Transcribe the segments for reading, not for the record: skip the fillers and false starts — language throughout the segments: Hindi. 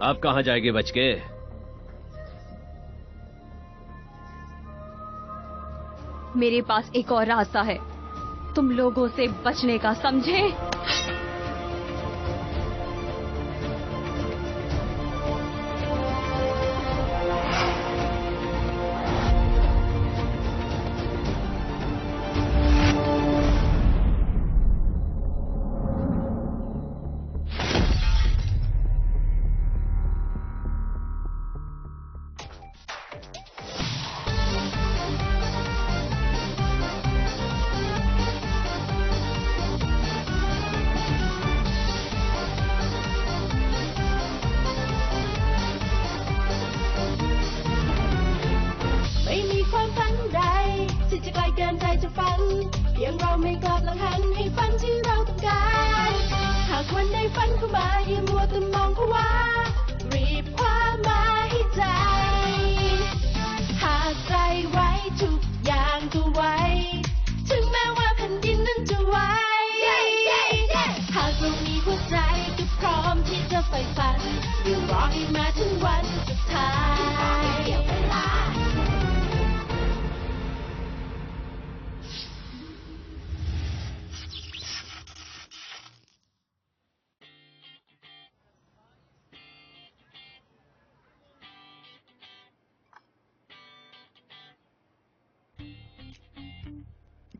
आप कहाँ जाएंगे बचके? मेरे पास एक और रास्ता है तुम लोगों से बचने का, समझे?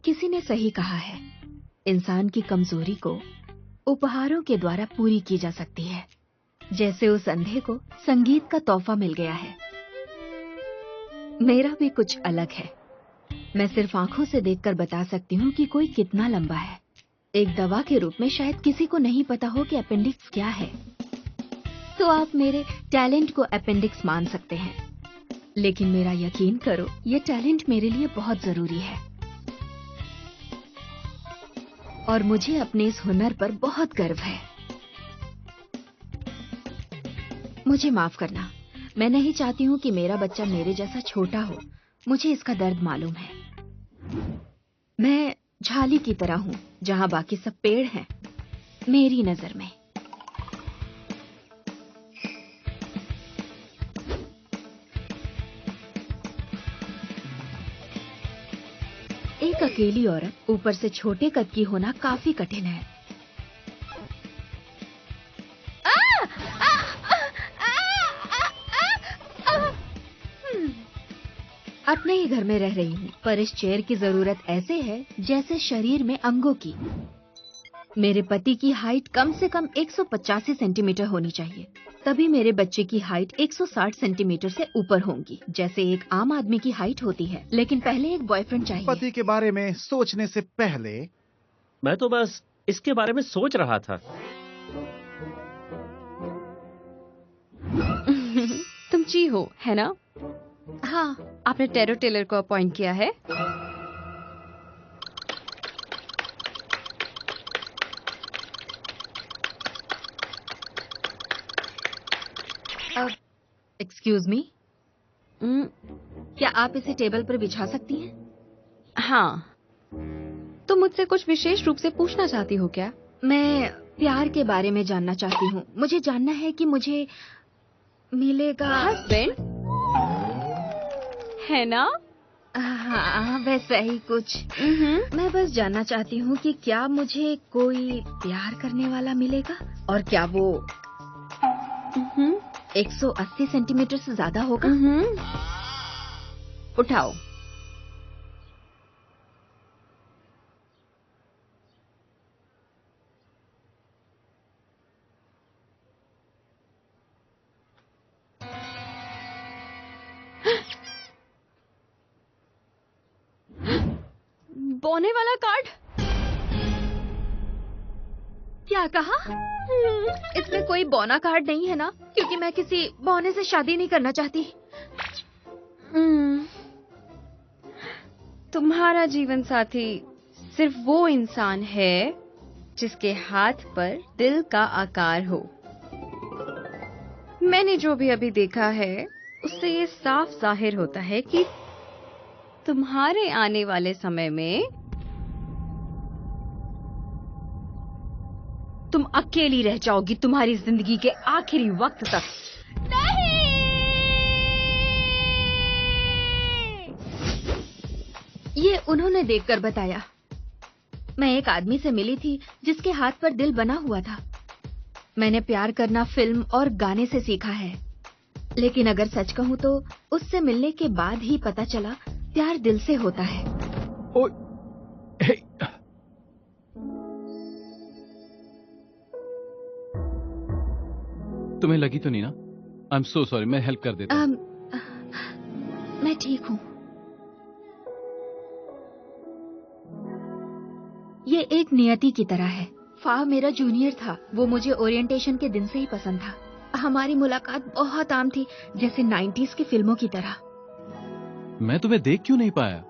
किसी ने सही कहा है, इंसान की कमजोरी को उपहारों के द्वारा पूरी की जा सकती है। जैसे उस अंधे को संगीत का तोहफा मिल गया है। मेरा भी कुछ अलग है। मैं सिर्फ आंखों से देखकर बता सकती हूँ कि कोई कितना लंबा है। एक दवा के रूप में शायद किसी को नहीं पता हो कि अपेंडिक्स क्या है, तो आप मेरे टैलेंट को अपेंडिक्स मान सकते हैं। लेकिन मेरा यकीन करो, ये टैलेंट मेरे लिए बहुत जरूरी है और मुझे अपने इस हुनर पर बहुत गर्व है। मुझे माफ करना, मैं नहीं चाहती हूँ कि मेरा बच्चा मेरे जैसा छोटा हो। मुझे इसका दर्द मालूम है। मैं झाली की तरह हूँ जहाँ बाकी सब पेड़ हैं, मेरी नजर में। एक अकेली औरत, ऊपर से छोटे कद की होना काफी कठिन है। अपने ही घर में रह रही हूँ, पर इस चेयर की जरूरत ऐसे है जैसे शरीर में अंगों की। मेरे पति की हाइट कम से कम 185 सेंटीमीटर होनी चाहिए, तभी मेरे बच्चे की हाइट 160 सेंटीमीटर से ऊपर होंगी, जैसे एक आम आदमी की हाइट होती है। लेकिन पहले एक बॉयफ्रेंड चाहिए। पति के बारे में सोचने से पहले मैं तो बस इसके बारे में सोच रहा था। तुम ची हो, है ना? हाँ। आपने टेरो टेलर को अपॉइंट किया है? एक्सक्यूज मी, क्या आप इसे टेबल पर बिछा सकती हैं? हाँ। तुम मुझसे कुछ विशेष रूप से पूछना चाहती हो क्या? मैं प्यार के बारे में जानना चाहती हूँ। मुझे जानना है कि मुझे मिलेगा हस्बैंड, है ना? हाँ, वैसा ही कुछ। मैं बस जानना चाहती हूँ कि क्या मुझे कोई प्यार करने वाला मिलेगा, और क्या वो 180 सेंटीमीटर से ज्यादा होगा? उठाओ। बोने वाला कार्ड? क्या कहा? इसमें कोई बौना कार्ड नहीं है ना? क्योंकि मैं किसी बौने से शादी नहीं करना चाहती। तुम्हारा जीवन साथी सिर्फ वो इंसान है जिसके हाथ पर दिल का आकार हो। मैंने जो भी अभी देखा है उससे ये साफ जाहिर होता है कि तुम्हारे आने वाले समय में तुम अकेली रह जाओगी तुम्हारी जिंदगी के आखिरी वक्त तक। नहीं! ये उन्होंने देखकर बताया। मैं एक आदमी से मिली थी जिसके हाथ पर दिल बना हुआ था। मैंने प्यार करना फिल्म और गाने से सीखा है, लेकिन अगर सच कहूँ तो उससे मिलने के बाद ही पता चला प्यार दिल से होता है। ओ, हे, तुम्हें लगी तो नहीं ना? आई एम सो सॉरी, मैं हेल्प कर देता हूँ। मैं ठीक हूँ। ये एक नियति की तरह है। फा मेरा जूनियर था, वो मुझे ओरिएंटेशन के दिन से ही पसंद था। हमारी मुलाकात बहुत आम थी, जैसे 90s की फिल्मों की तरह। मैं तुम्हें देख क्यों नहीं पाया?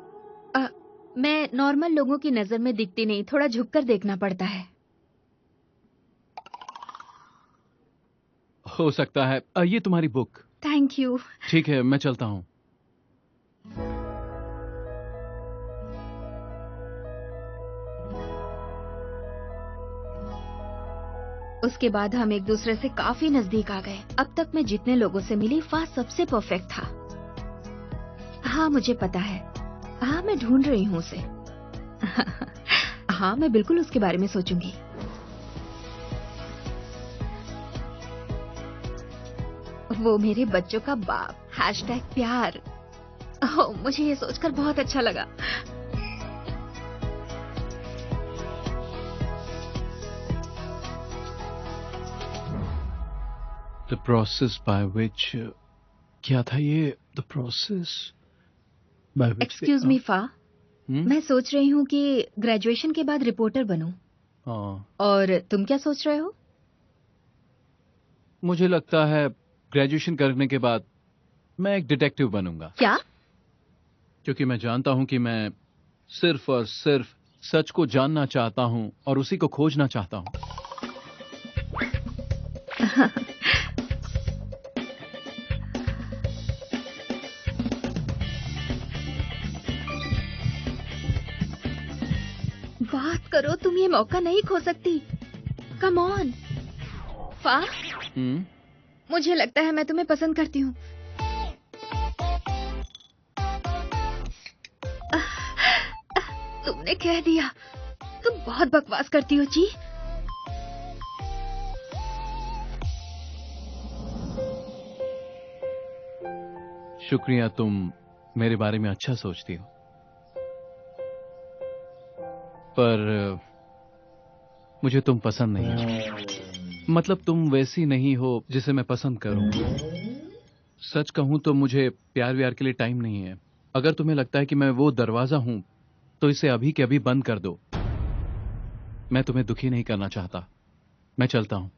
मैं नॉर्मल लोगों की नजर में दिखती नहीं, थोड़ा झुककर देखना पड़ता है। हो सकता है। ये तुम्हारी बुक। Thank you. ठीक है, मैं चलता हूँ। उसके बाद हम एक दूसरे से काफी नजदीक आ गए। अब तक मैं जितने लोगों से मिली, फा सबसे परफेक्ट था। हाँ, मुझे पता है। हाँ, मैं ढूंढ रही हूँ उसे। हाँ, मैं बिल्कुल उसके बारे में सोचूंगी। वो मेरे बच्चों का बाप। #प्यार। ओह, मुझे ये सोचकर बहुत अच्छा लगा। The process by which क्या था ये? The process by which excuse me फा, मैं सोच रही हूँ कि ग्रेजुएशन के बाद रिपोर्टर बनूं। और तुम क्या सोच रहे हो? मुझे लगता है ग्रेजुएशन करने के बाद मैं एक डिटेक्टिव बनूंगा। क्या? क्योंकि मैं जानता हूँ कि मैं सिर्फ और सिर्फ सच को जानना चाहता हूँ और उसी को खोजना चाहता हूँ। बात करो, तुम ये मौका नहीं खो सकती। कम ऑन फा। मुझे लगता है मैं तुम्हें पसंद करती हूँ। तुमने कह दिया। तुम बहुत बकवास करती हो जी। शुक्रिया, तुम मेरे बारे में अच्छा सोचती हो, पर मुझे तुम पसंद नहीं हो। मतलब तुम वैसी नहीं हो जिसे मैं पसंद करूं। सच कहूं तो मुझे प्यार व्यार के लिए टाइम नहीं है। अगर तुम्हें लगता है कि मैं वो दरवाजा हूं तो इसे अभी के अभी बंद कर दो। मैं तुम्हें दुखी नहीं करना चाहता। मैं चलता हूं।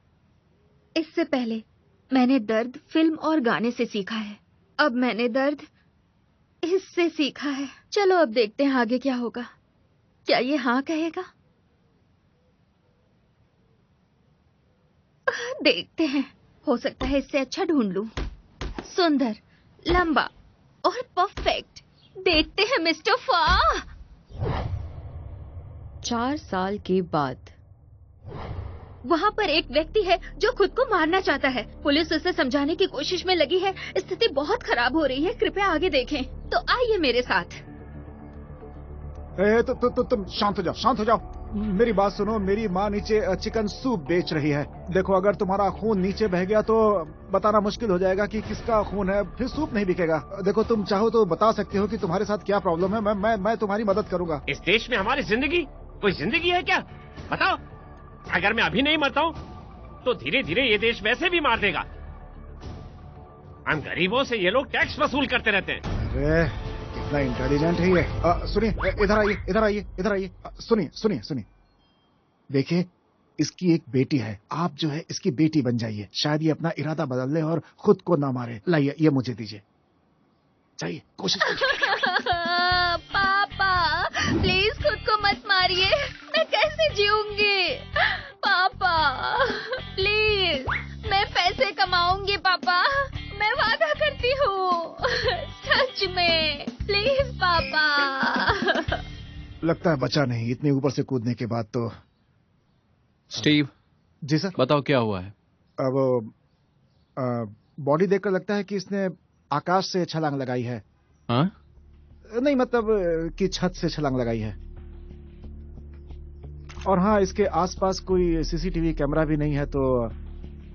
इससे पहले मैंने दर्द फिल्म और गाने से सीखा है। अब मैंने दर्द इससे सीखा है। चलो अब देखते हैं आगे क्या होगा। क्या ये हाँ कहेगा? देखते हैं, हो सकता है इससे अच्छा ढूंढ लूं। सुंदर, लंबा और परफेक्ट। देखते हैं मिस्टर फा। 4 साल के बाद वहाँ पर एक व्यक्ति है जो खुद को मारना चाहता है। पुलिस उसे समझाने की कोशिश में लगी है। स्थिति बहुत खराब हो रही है, कृपया आगे देखें। तो आइए मेरे साथ। तुम शांत हो जाओ, शांत हो जाओ। मेरी बात सुनो। मेरी माँ नीचे चिकन सूप बेच रही है। देखो, अगर तुम्हारा खून नीचे बह गया तो बताना मुश्किल हो जाएगा कि किसका खून है, फिर सूप नहीं बिकेगा। देखो, तुम चाहो तो बता सकते हो कि तुम्हारे साथ क्या प्रॉब्लम है। मैं तुम्हारी मदद करूंगा। इस देश में हमारी जिंदगी कोई जिंदगी है क्या? बताओ। अगर मैं अभी नहीं मरता हूँ तो धीरे धीरे ये देश वैसे भी मार देगा। हम गरीबों से ये लोग टैक्स वसूल करते रहते हैं। अरे कितना इंटेलिजेंट है ये। सुनिए, इधर आइए, इधर आइए, इधर आइए। सुनिए सुनिए सुनिए। देखिए, इसकी एक बेटी है। आप जो है इसकी बेटी बन जाइए। शायद ये अपना इरादा बदल ले और खुद को ना मारे। लाइए, ये मुझे दीजिए। चाहिए, कोशिश पापा प्लीज खुद को मत मारिए। मैं कैसे जीऊंगी? पापा प्लीज, मैं पैसे कमाऊंगी पापा। मैं वादा करती हूँ, सच में। प्लीज पापा। लगता है बचा नहीं। इतने ऊपर से कूदने के बाद तो। स्टीव, जी सर। बताओ क्या हुआ है। अब बॉडी देखकर लगता है कि इसने आकाश से छलांग लगाई है। हाँ? नहीं मतलब कि छत से छलांग लगाई है। और हाँ, इसके आसपास कोई सीसीटीवी कैमरा भी नहीं है, तो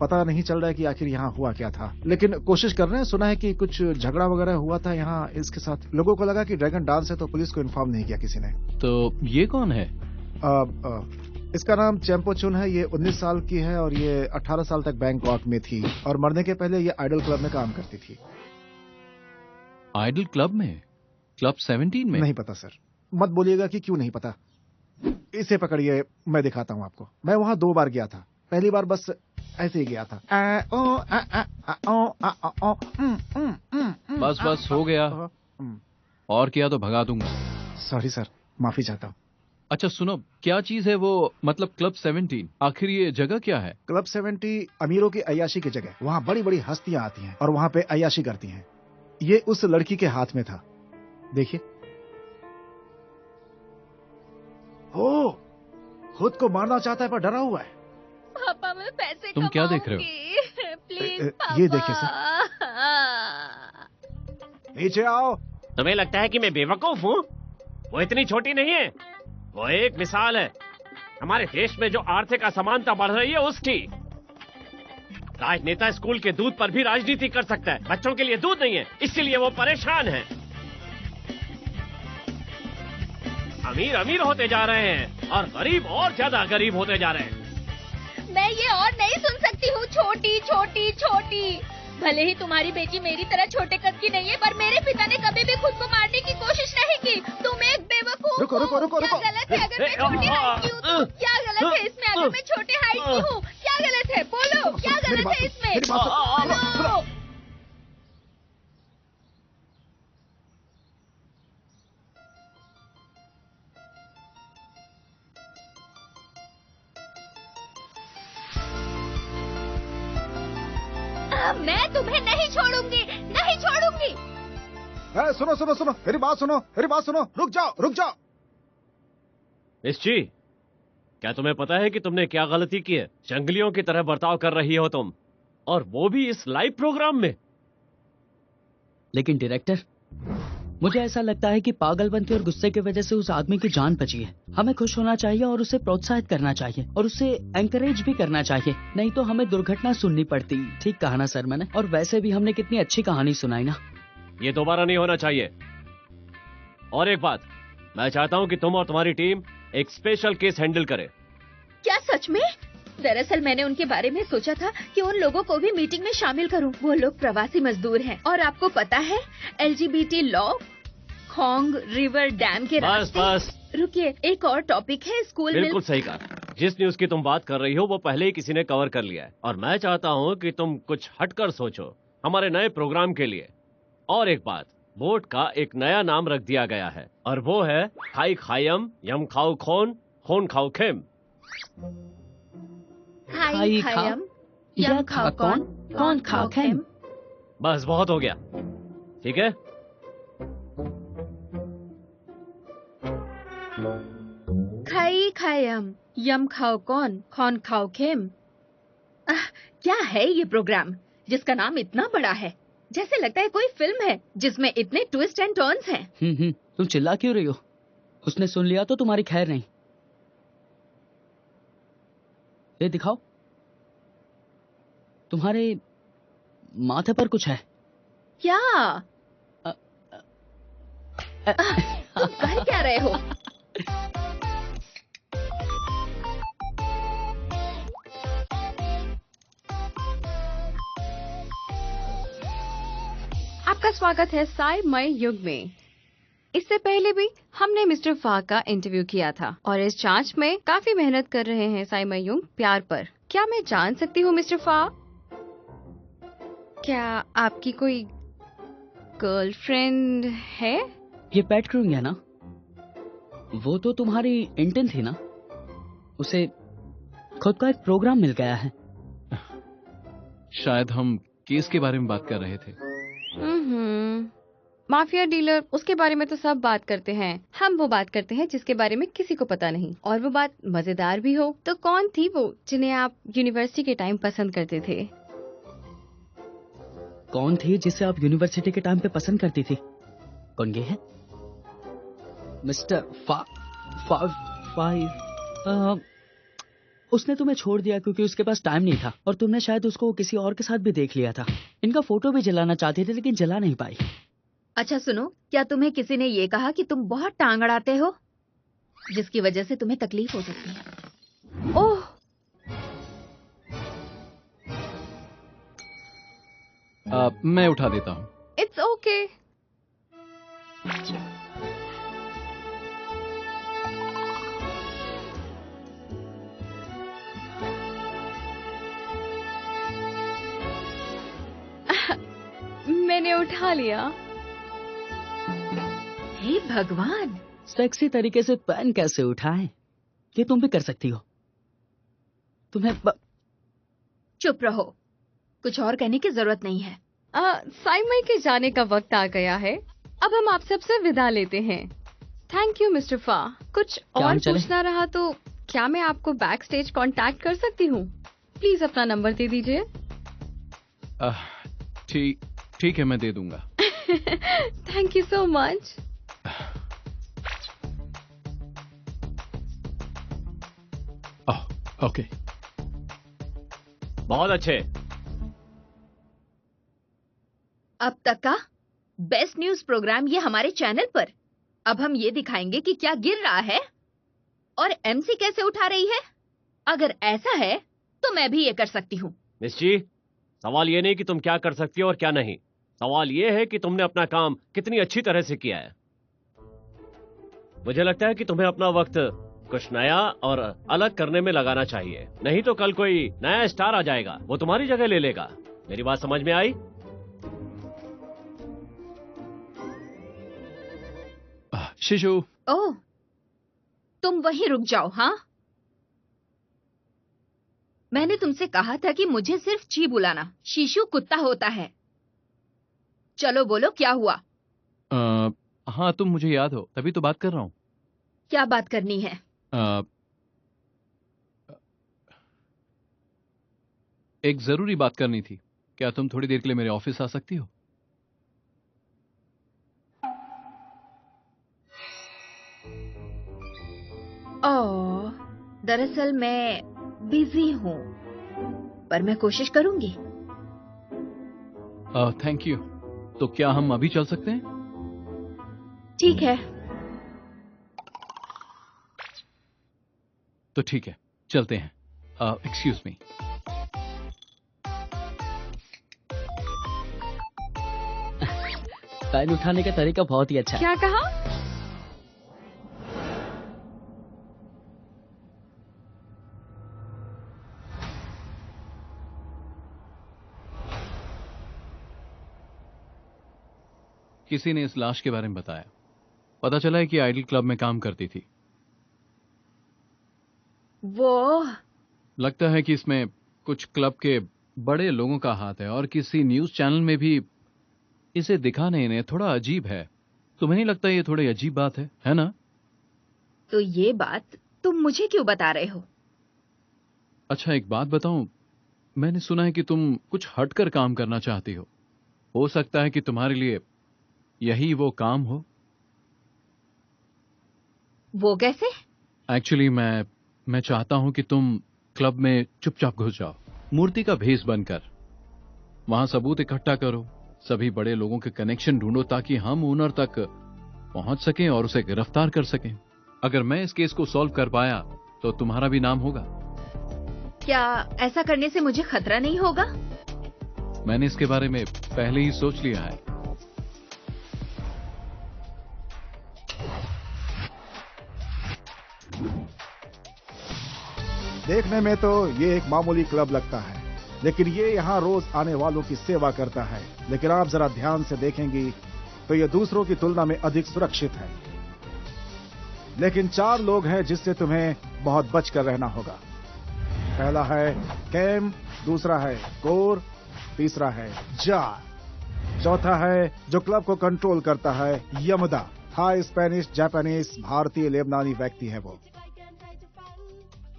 पता नहीं चल रहा है कि आखिर यहाँ हुआ क्या था। लेकिन कोशिश कर रहे हैं। सुना है कि कुछ झगड़ा वगैरह हुआ था यहाँ इसके साथ। लोगों को लगा कि ड्रैगन डांस है, तो पुलिस को इन्फॉर्म नहीं किया किसी ने। तो ये कौन है? इसका नाम चैंपो चुन है। ये 19 साल की है और ये 18 साल तक बैंकॉक में थी और मरने के पहले ये आइडल क्लब में काम करती थी। आइडल क्लब में? क्लब 17 में? नहीं पता सर। मत बोलिएगा कि क्यों नहीं पता। इसे पकड़िए, मैं दिखाता हूँ आपको। मैं वहाँ 2 बार गया था। पहली बार बस ऐसे ही गया था। बस हो गया। और किया तो भगा दूंगा। सॉरी सर, माफी चाहता हूँ। अच्छा सुनो, क्या चीज है वो, मतलब क्लब 17? आखिर ये जगह क्या है? क्लब 70 अमीरों की अय्याशी की जगह। वहाँ बड़ी बड़ी हस्तियां आती हैं और वहाँ पे अय्याशी करती हैं। ये उस लड़की के हाथ में था, देखिए। ओ, खुद को मारना चाहता है पर डरा हुआ है। पापा मैं पैसे तुम क्या देख रहे हो? प्लीज ये देखिए सर। नीचे आओ। तुम्हें लगता है कि मैं बेवकूफ हूँ? वो इतनी छोटी नहीं है। वो एक मिसाल है हमारे देश में जो आर्थिक असमानता बढ़ रही है उसकी। राजनेता स्कूल के दूध पर भी राजनीति कर सकता है, बच्चों के लिए दूध नहीं है, इसीलिए वो परेशान है। अमीर अमीर होते जा रहे हैं और गरीब और ज्यादा गरीब होते जा रहे हैं। मैं ये और नहीं सुन सकती हूँ। छोटी छोटी छोटी। भले ही तुम्हारी बेटी मेरी तरह छोटे कद की नहीं है, पर मेरे पिता ने कभी भी खुद को मारने की कोशिश नहीं की। तुम एक बेवकूफ रुको, रुको, रुको, क्या रुको। गलत है अगर मैं छोटी हाइट की हूँ तो? क्या गलत है इसमें अगर मैं छोटे हाइट की हूँ? क्या गलत है? बोलो, क्या मेरी गलत बात है सुनो, मेरी बात सुनो, इसमें? सुनो। बोलो। मैं तुम्हें नहीं छोड़ूंगी, नहीं छोड़ूंगी। सुनो सुनो सुनो, मेरी बात सुनो, मेरी बात सुनो। रुक जाओ, रुक जाओ। निश्ची, क्या तुम्हें पता है कि तुमने क्या गलती की है? जंगलियों की तरह बर्ताव कर रही हो तुम, और वो भी इस लाइव प्रोग्राम में। लेकिन डायरेक्टर, मुझे ऐसा लगता है कि पागलपंती और गुस्से की वजह से उस आदमी की जान बची है। हमें खुश होना चाहिए और उसे प्रोत्साहित करना चाहिए और उसे एंकरेज भी करना चाहिए, नहीं तो हमें दुर्घटना सुननी पड़ती। ठीक कहा ना सर मैंने? और वैसे भी हमने कितनी अच्छी कहानी सुनाई ना। ये दोबारा नहीं होना चाहिए। और एक बात, मैं चाहता हूँ कि तुम और तुम्हारी टीम एक स्पेशल केस हैंडल करे। क्या सच में? दरअसल मैंने उनके बारे में सोचा था कि उन लोगों को भी मीटिंग में शामिल करूं। वो लोग प्रवासी मजदूर हैं और आपको पता है LGBT लॉ खोंग रिवर डैम के बस बस, रुकिए, एक और टॉपिक है स्कूल में। बिल्कुल सही कहा। जिस न्यूज की तुम बात कर रही हो वो पहले ही किसी ने कवर कर लिया है, और मैं चाहता हूँ कि तुम कुछ हटकर सोचो हमारे नए प्रोग्राम के लिए। और एक बात, बोट का एक नया नाम रख दिया गया है और वो है खाई खायम यम खाओ खोन खोन खाओ खेम। हाई खायम यम खाओ कौन कौन खाओ खेम। बस बहुत हो गया, ठीक है? खाई खायम यम खाओ कौन खाओ खेम। क्या है ये प्रोग्राम जिसका नाम इतना बड़ा है? जैसे लगता है कोई फिल्म है जिसमें इतने ट्विस्ट एंड टर्न्स हैं। तुम चिल्ला क्यों रही हो? उसने सुन लिया तो तुम्हारी खैर नहीं। ये दिखाओ, तुम्हारे माथे पर कुछ है क्या? तुम कर क्या रहे हो? आपका स्वागत है साई मई युग में। इससे पहले भी हमने मिस्टर फा का इंटरव्यू किया था और इस जांच में काफी मेहनत कर रहे हैं साई मई युग प्यार पर। क्या मैं जान सकती हूँ मिस्टर फा, क्या आपकी कोई गर्लफ्रेंड है? ये पेट क्रूइंग है ना? वो तो तुम्हारी इंटन थी ना? उसे खुद का एक प्रोग्राम मिल गया है। शायद हम केस के बारे में बात कर रहे थे। माफिया डीलर, उसके बारे में तो सब बात करते हैं। हम वो बात करते हैं जिसके बारे में किसी को पता नहीं, और वो बात मजेदार भी हो। तो कौन थी वो जिन्हें आप यूनिवर्सिटी के टाइम पसंद करते थे? कौन थी जिसे आप यूनिवर्सिटी के टाइम पे पसंद करती थी? कौन ये है? Mister five. उसने तुम्हें छोड़ दिया क्योंकि उसके पास टाइम नहीं था, और तुमने शायद उसको किसी और के साथ भी देख लिया था। इनका फोटो भी जलाना चाहती थी लेकिन जला नहीं पाई। अच्छा सुनो, क्या तुम्हें किसी ने ये कहा कि तुम बहुत टांग अड़ाते हो, जिसकी वजह से तुम्हें तकलीफ हो सकती है? ओह, मैं उठा देता हूँ। It's okay. मैंने उठा लिया। हे भगवान, सेक्सी तरीके से पेन कैसे उठाएं? ये तुम भी कर सकती हो। तुम्हें चुप रहो, कुछ और कहने की जरूरत नहीं है। साइमई के जाने का वक्त आ गया है। अब हम आप सबसे विदा लेते हैं। थैंक यू मिस्टर फा। कुछ और पूछना रहा तो क्या मैं आपको बैक स्टेज कॉन्टैक्ट कर सकती हूँ? प्लीज अपना नंबर दे दीजिए। ठीक है, मैं दे दूंगा। Thank you so much. Okay, बहुत अच्छे। अब तक का बेस्ट न्यूज प्रोग्राम ये हमारे चैनल पर। अब हम ये दिखाएंगे कि क्या गिर रहा है और एमसी कैसे उठा रही है। अगर ऐसा है तो मैं भी ये कर सकती हूँ। मिस जी, सवाल ये नहीं कि तुम क्या कर सकती हो और क्या नहीं। सवाल ये है कि तुमने अपना काम कितनी अच्छी तरह से किया है। मुझे लगता है कि तुम्हें अपना वक्त कुछ नया और अलग करने में लगाना चाहिए, नहीं तो कल कोई नया स्टार आ जाएगा, वो तुम्हारी जगह ले लेगा। मेरी बात समझ में आई? शिशु। ओह, तुम वहीं रुक जाओ। हाँ, मैंने तुमसे कहा था कि मुझे सिर्फ ची बुलाना। शिशु कुत्ता होता है। चलो बोलो, क्या हुआ? हाँ, तुम मुझे याद हो, तभी तो बात कर रहा हूँ। क्या बात करनी है? एक जरूरी बात करनी थी। क्या तुम थोड़ी देर के लिए मेरे ऑफिस आ सकती हो? ओह, दरअसल मैं बिजी हूँ, पर मैं कोशिश करूंगी। Thank you. तो क्या हम अभी चल सकते हैं? ठीक है। तो ठीक है, चलते हैं। Excuse me. पेन उठाने का तरीका बहुत ही अच्छा है। क्या कहा? किसी ने इस लाश के बारे में बताया। पता चला है कि आइडल क्लब में काम करती थी। वो लगता है कि इसमें कुछ क्लब के बड़े लोगों का हाथ है, और किसी न्यूज चैनल में भी इसे दिखाने ने थोड़ा अजीब है। तुम्हें नहीं लगता ये थोड़ी अजीब बात है ना? तो ये बात तुम मुझे क्यों बता रहे हो? अच्छा, एक बात बताऊं, मैंने सुना है कि तुम कुछ हटकर काम करना चाहती हो सकता है कि तुम्हारे लिए यही वो काम हो। वो कैसे? एक्चुअली मैं चाहता हूं कि तुम क्लब में चुपचाप घुस जाओ, मूर्ति का भेष बनकर। वहां सबूत इकट्ठा करो, सभी बड़े लोगों के कनेक्शन ढूंढो, ताकि हम ओनर तक पहुंच सकें और उसे गिरफ्तार कर सकें। अगर मैं इस केस को सॉल्व कर पाया तो तुम्हारा भी नाम होगा। क्या ऐसा करने से मुझे खतरा नहीं होगा? मैंने इसके बारे में पहले ही सोच लिया है। देखने में तो ये एक मामूली क्लब लगता है, लेकिन ये यहाँ रोज आने वालों की सेवा करता है। लेकिन आप जरा ध्यान से देखेंगी तो ये दूसरों की तुलना में अधिक सुरक्षित है। लेकिन 4 लोग हैं जिससे तुम्हें बहुत बचकर रहना होगा। पहला है कैम, दूसरा है कोर, तीसरा है जार। चौथा है जो क्लब को कंट्रोल करता है, यमदा। हाई स्पेनिश, जापानीज, भारतीय, लेबनानी व्यक्ति है वो।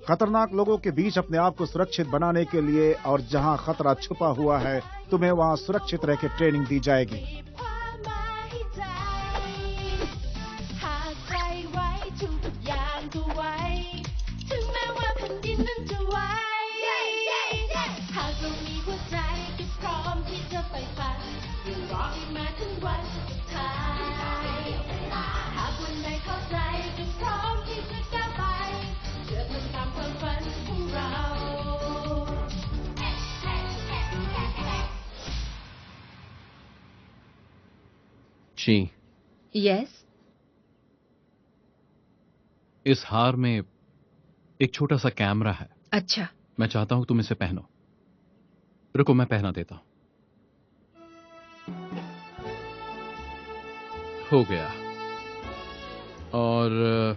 खतरनाक लोगों के बीच अपने आप को सुरक्षित बनाने के लिए और जहां खतरा छुपा हुआ है, तुम्हें वहां सुरक्षित रह के ट्रेनिंग दी जाएगी। जी, यस। इस हार में एक छोटा सा कैमरा है। अच्छा। मैं चाहता हूं तुम इसे पहनो। रुको, मैं पहना देता हूं। हो गया। और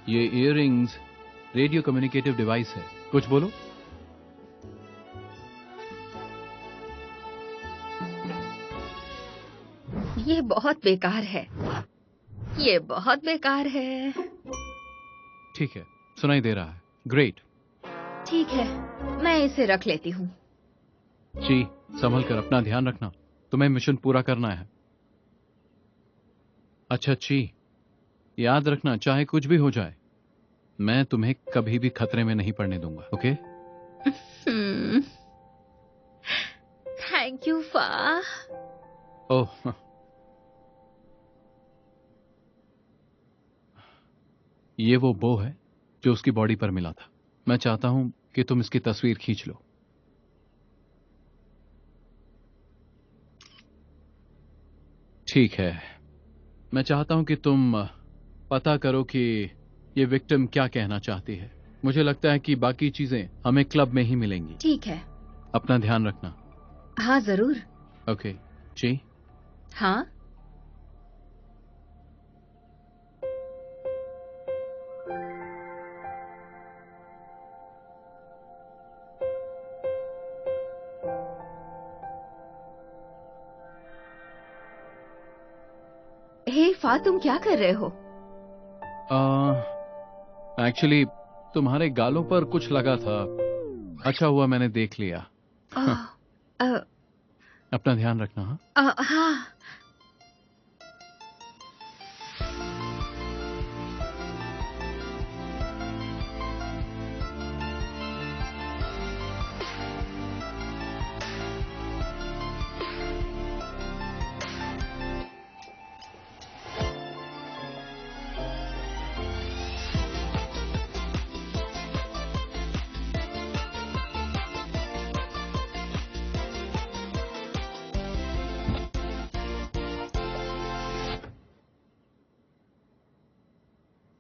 ये इयररिंग्स रेडियो कम्युनिकेटिव डिवाइस है। कुछ बोलो। ये बहुत बेकार है, ये बहुत बेकार है। ठीक है, सुनाई दे रहा है। ग्रेट। ठीक है, मैं इसे रख लेती हूँ। जी, संभल कर, अपना ध्यान रखना। तुम्हें मिशन पूरा करना है। अच्छा ची, याद रखना, चाहे कुछ भी हो जाए, मैं तुम्हें कभी भी खतरे में नहीं पड़ने दूंगा। ओके? थैंक यू फा। ओह, ये वो बो है जो उसकी बॉडी पर मिला था। मैं चाहता हूं कि तुम इसकी तस्वीर खींच लो। ठीक है, मैं चाहता हूं कि तुम पता करो कि ये विक्टिम क्या कहना चाहती है। मुझे लगता है कि बाकी चीजें हमें क्लब में ही मिलेंगी। ठीक है। अपना ध्यान रखना। हाँ जरूर। ओके जी। हाँ। हे फा, तुम क्या कर रहे हो? एक्चुअली तुम्हारे गालों पर कुछ लगा था। अच्छा हुआ मैंने देख लिया। अपना ध्यान रखना। हाँ। हाँ।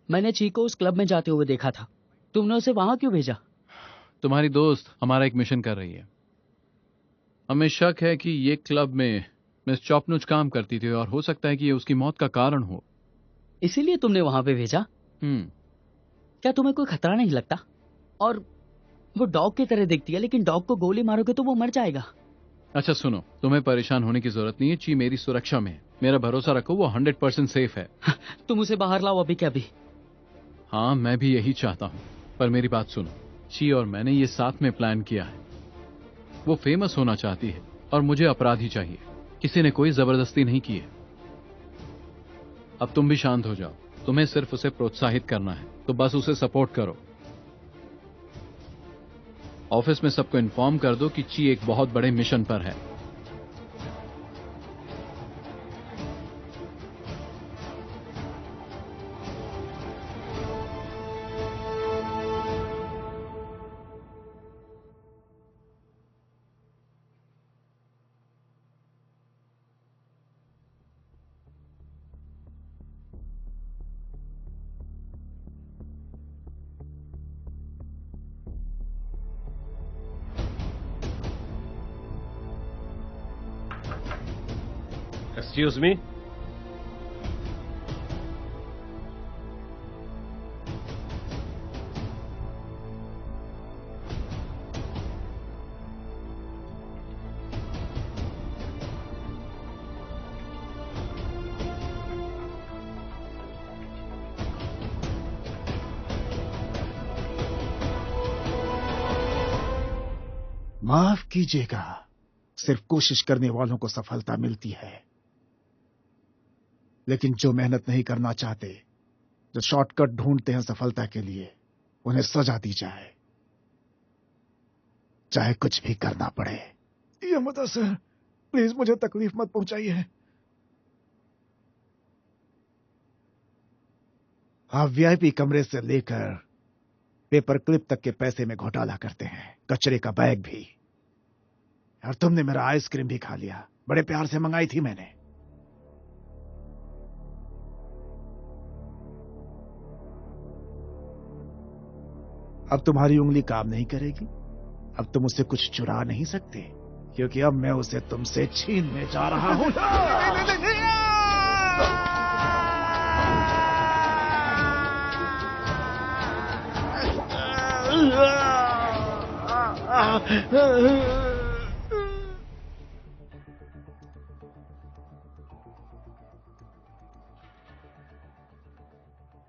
मैंने ची को उस क्लब में जाते हुए देखा था। तुमने उसे वहां क्यों भेजा? तुम्हारी दोस्त हमारा एक मिशन कर रही है। हमें शक है कि ये क्लब में मिस चॉपनुच काम करती थी और हो सकता है कि ये उसकी मौत का कारण हो। इसीलिए तुमने वहां पे भेजा? क्या तुम्हें कोई खतरा नहीं लगता? और वो डॉग की तरह दिखती है, लेकिन डॉग को गोली मारोगे तो वो मर जाएगा। अच्छा सुनो, तुम्हें परेशान होने की जरूरत नहीं है। ची मेरी सुरक्षा में है। मेरा भरोसा रखो, वो 100% सेफ है। तुम उसे बाहर लाओ अभी के अभी। हाँ, मैं भी यही चाहता हूँ, पर मेरी बात सुनो। ची और मैंने ये साथ में प्लान किया है। वो फेमस होना चाहती है और मुझे अपराधी चाहिए। किसी ने कोई जबरदस्ती नहीं की है। अब तुम भी शांत हो जाओ। तुम्हें सिर्फ उसे प्रोत्साहित करना है, तो बस उसे सपोर्ट करो। ऑफिस में सबको इन्फॉर्म कर दो कि ची एक बहुत बड़े मिशन पर है। Excuse me? माफ कीजिएगा, सिर्फ कोशिश करने वालों को सफलता मिलती है, लेकिन जो मेहनत नहीं करना चाहते, जो शॉर्टकट ढूंढते हैं सफलता के लिए, उन्हें सजा दी जाए, चाहे कुछ भी करना पड़े। ये मत सर, प्लीज मुझे तकलीफ मत पहुंचाइए। आप वीआईपी कमरे से लेकर पेपर क्लिप तक के पैसे में घोटाला करते हैं, कचरे का बैग भी। और तुमने मेरा आइसक्रीम भी खा लिया, बड़े प्यार से मंगाई थी मैंने। अब तुम्हारी उंगली काम नहीं करेगी, अब तुम उससे कुछ चुरा नहीं सकते, क्योंकि अब मैं उसे तुमसे छीनने जा रहा हूं।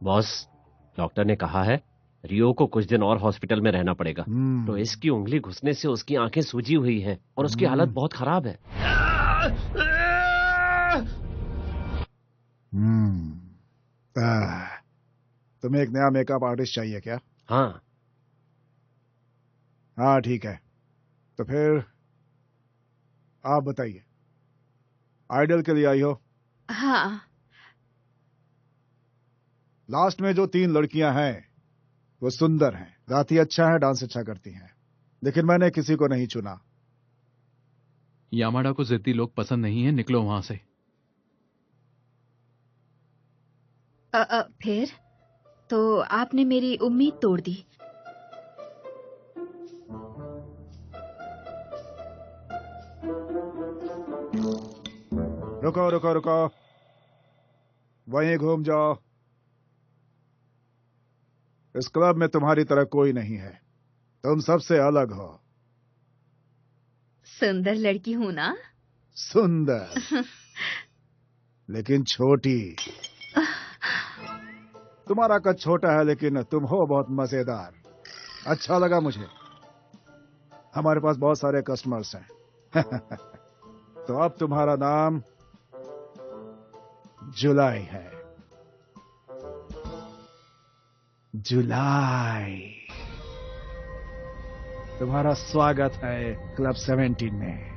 बॉस, डॉक्टर ने कहा है रियो को कुछ दिन और हॉस्पिटल में रहना पड़ेगा। तो इसकी उंगली घुसने से उसकी आंखें सूजी हुई हैं और उसकी हालत बहुत खराब है। तुम्हें एक नया मेकअप आर्टिस्ट चाहिए क्या? हाँ हाँ ठीक है, तो फिर आप बताइए, आइडल के लिए आई हो? हाँ। लास्ट में जो 3 लड़कियां हैं वो सुंदर हैं, गाती अच्छा है, डांस अच्छा करती हैं, लेकिन मैंने किसी को नहीं चुना। यामाडा को जिद्दी लोग पसंद नहीं है, निकलो वहां से। फिर तो आपने मेरी उम्मीद तोड़ दी। रुको रुको रुको, वहीं घूम जाओ। इस क्लब में तुम्हारी तरह कोई नहीं है, तुम सबसे अलग हो। सुंदर लड़की हूं ना? सुंदर लेकिन छोटी। तुम्हारा कद छोटा है लेकिन तुम हो बहुत मजेदार। अच्छा लगा मुझे। हमारे पास बहुत सारे कस्टमर्स हैं। तो अब तुम्हारा नाम जुलाई है। जुलाई, तुम्हारा स्वागत है क्लब 17 में।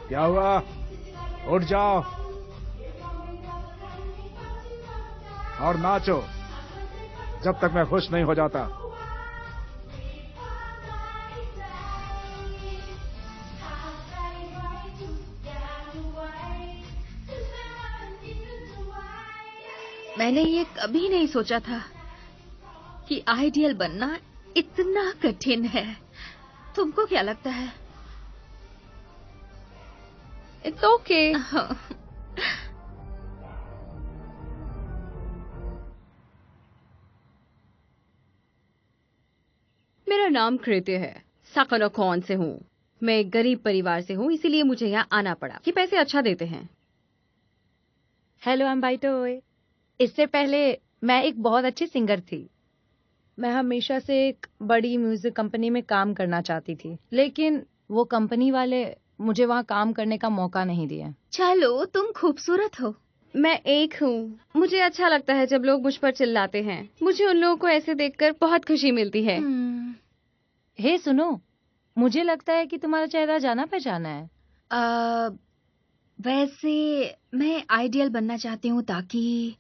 क्या हुआ? उठ जाओ और नाचो जब तक मैं खुश नहीं हो जाता। मैंने ये कभी नहीं सोचा था कि आइडियल बनना इतना कठिन है। तुमको क्या लगता है? It's okay. मेरा नाम कृत्य है, साकानोकॉन से हूँ। मैं एक गरीब परिवार से हूँ, इसीलिए मुझे यहाँ आना पड़ा। ये पैसे अच्छा देते हैं। हेलो, आई एम बाइटोए। इससे पहले मैं एक बहुत अच्छी सिंगर थी। मैं हमेशा से एक बड़ी म्यूजिक कंपनी में काम करना चाहती थी, लेकिन वो कंपनी वाले मुझे वहाँ काम करने का मौका नहीं दिया। चलो, तुम खूबसूरत हो। मैं एक हूँ। मुझे अच्छा लगता है जब लोग मुझ पर चिल्लाते हैं। मुझे उन लोगों को ऐसे देखकर बहुत खुशी मिलती है। हे सुनो, मुझे लगता है कि तुम्हारा चेहरा जाना पहचाना है। वैसे मैं आइडियल बनना चाहती हूँ ताकि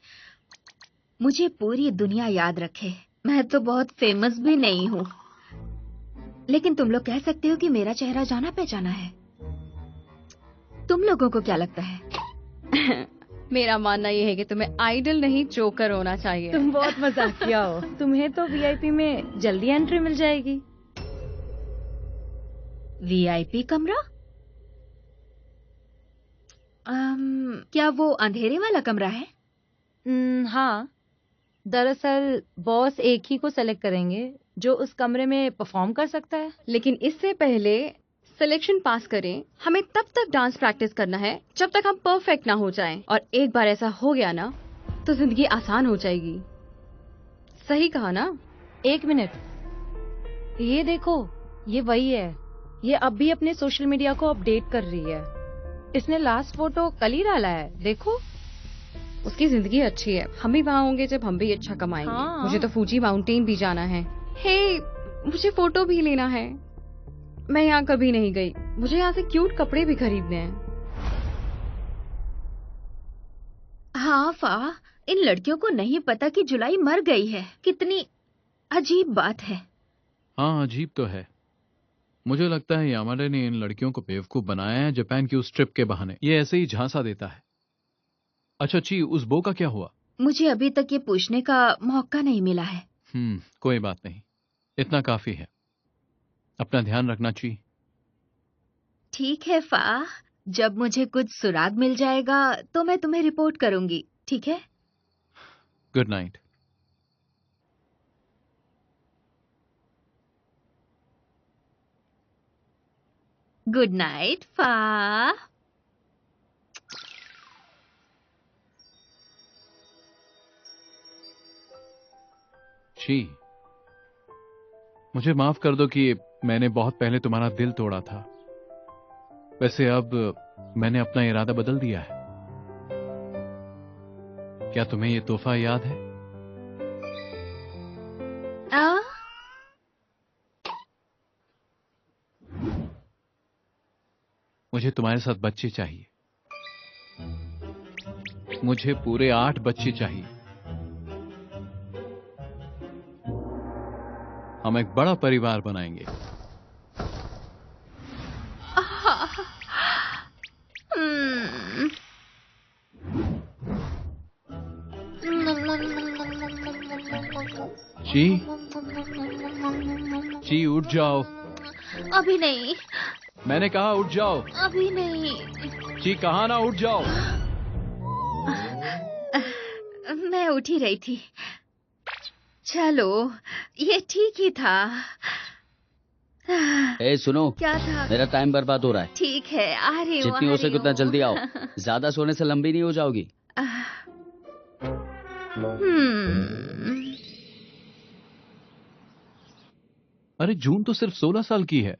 मुझे पूरी दुनिया याद रखे। मैं तो बहुत फेमस भी नहीं हूँ, लेकिन तुम लोग कह सकते हो कि मेरा चेहरा जाना पहचाना है। तुम लोगों को क्या लगता है? मेरा मानना यह है कि तुम्हें आइडल नहीं जोकर होना चाहिए। तुम बहुत मजाकिया हो। तुम्हें तो वीआईपी में जल्दी एंट्री मिल जाएगी। वीआईपी कमरा? क्या वो अंधेरे वाला कमरा है? हाँ, दरअसल बॉस एक ही को सेलेक्ट करेंगे जो उस कमरे में परफॉर्म कर सकता है। लेकिन इससे पहले सिलेक्शन पास करें, हमें तब तक डांस प्रैक्टिस करना है जब तक हम परफेक्ट ना हो जाएं। और एक बार ऐसा हो गया ना तो जिंदगी आसान हो जाएगी। सही कहा ना? 1 मिनट, ये देखो, ये वही है। ये अब भी अपने सोशल मीडिया को अपडेट कर रही है। इसने लास्ट फोटो कल ही डाला है, देखो। उसकी जिंदगी अच्छी है, हम भी वहाँ होंगे जब हम भी अच्छा कमाएंगे। हाँ। मुझे तो फूजी माउंटेन भी जाना है। हे, मुझे फोटो भी लेना है। मैं यहाँ कभी नहीं गई। मुझे यहाँ से क्यूट कपड़े भी खरीदने हैं। हाँ फा, इन लड़कियों को नहीं पता कि जुलाई मर गई है। कितनी अजीब बात है। हाँ, अजीब तो है। मुझे लगता है यामाडे ने इन लड़कियों को बेवकूफ बनाया है जापान की उस ट्रिप के बहाने। ये ऐसे ही झांसा देता है। अच्छा ची, उस बो का क्या हुआ? मुझे अभी तक ये पूछने का मौका नहीं मिला है। कोई बात नहीं, इतना काफी है। अपना ध्यान रखना ची। ठीक है फा, जब मुझे कुछ सुराग मिल जाएगा तो मैं तुम्हें रिपोर्ट करूंगी, ठीक है? Good night. गुड नाइट फा। ची, मुझे माफ कर दो कि मैंने बहुत पहले तुम्हारा दिल तोड़ा था। वैसे अब मैंने अपना इरादा बदल दिया है। क्या तुम्हें ये तोहफा याद है? मुझे तुम्हारे साथ बच्चे चाहिए। मुझे पूरे 8 बच्चे चाहिए। हम एक बड़ा परिवार बनाएंगे। ची, ची उठ जाओ। अभी नहीं। मैंने कहा उठ जाओ। अभी नहीं। ची, कहा ना उठ जाओ। मैं उठ ही रही थी। चलो, ये ठीक ही था। ए सुनो, क्या था? मेरा टाइम बर्बाद हो रहा है। ठीक है, आ रही हूँ। जितनी हो सके उतना जल्दी आओ। ज्यादा सोने से लंबी नहीं हो जाओगी। अरे जून तो सिर्फ 16 साल की है।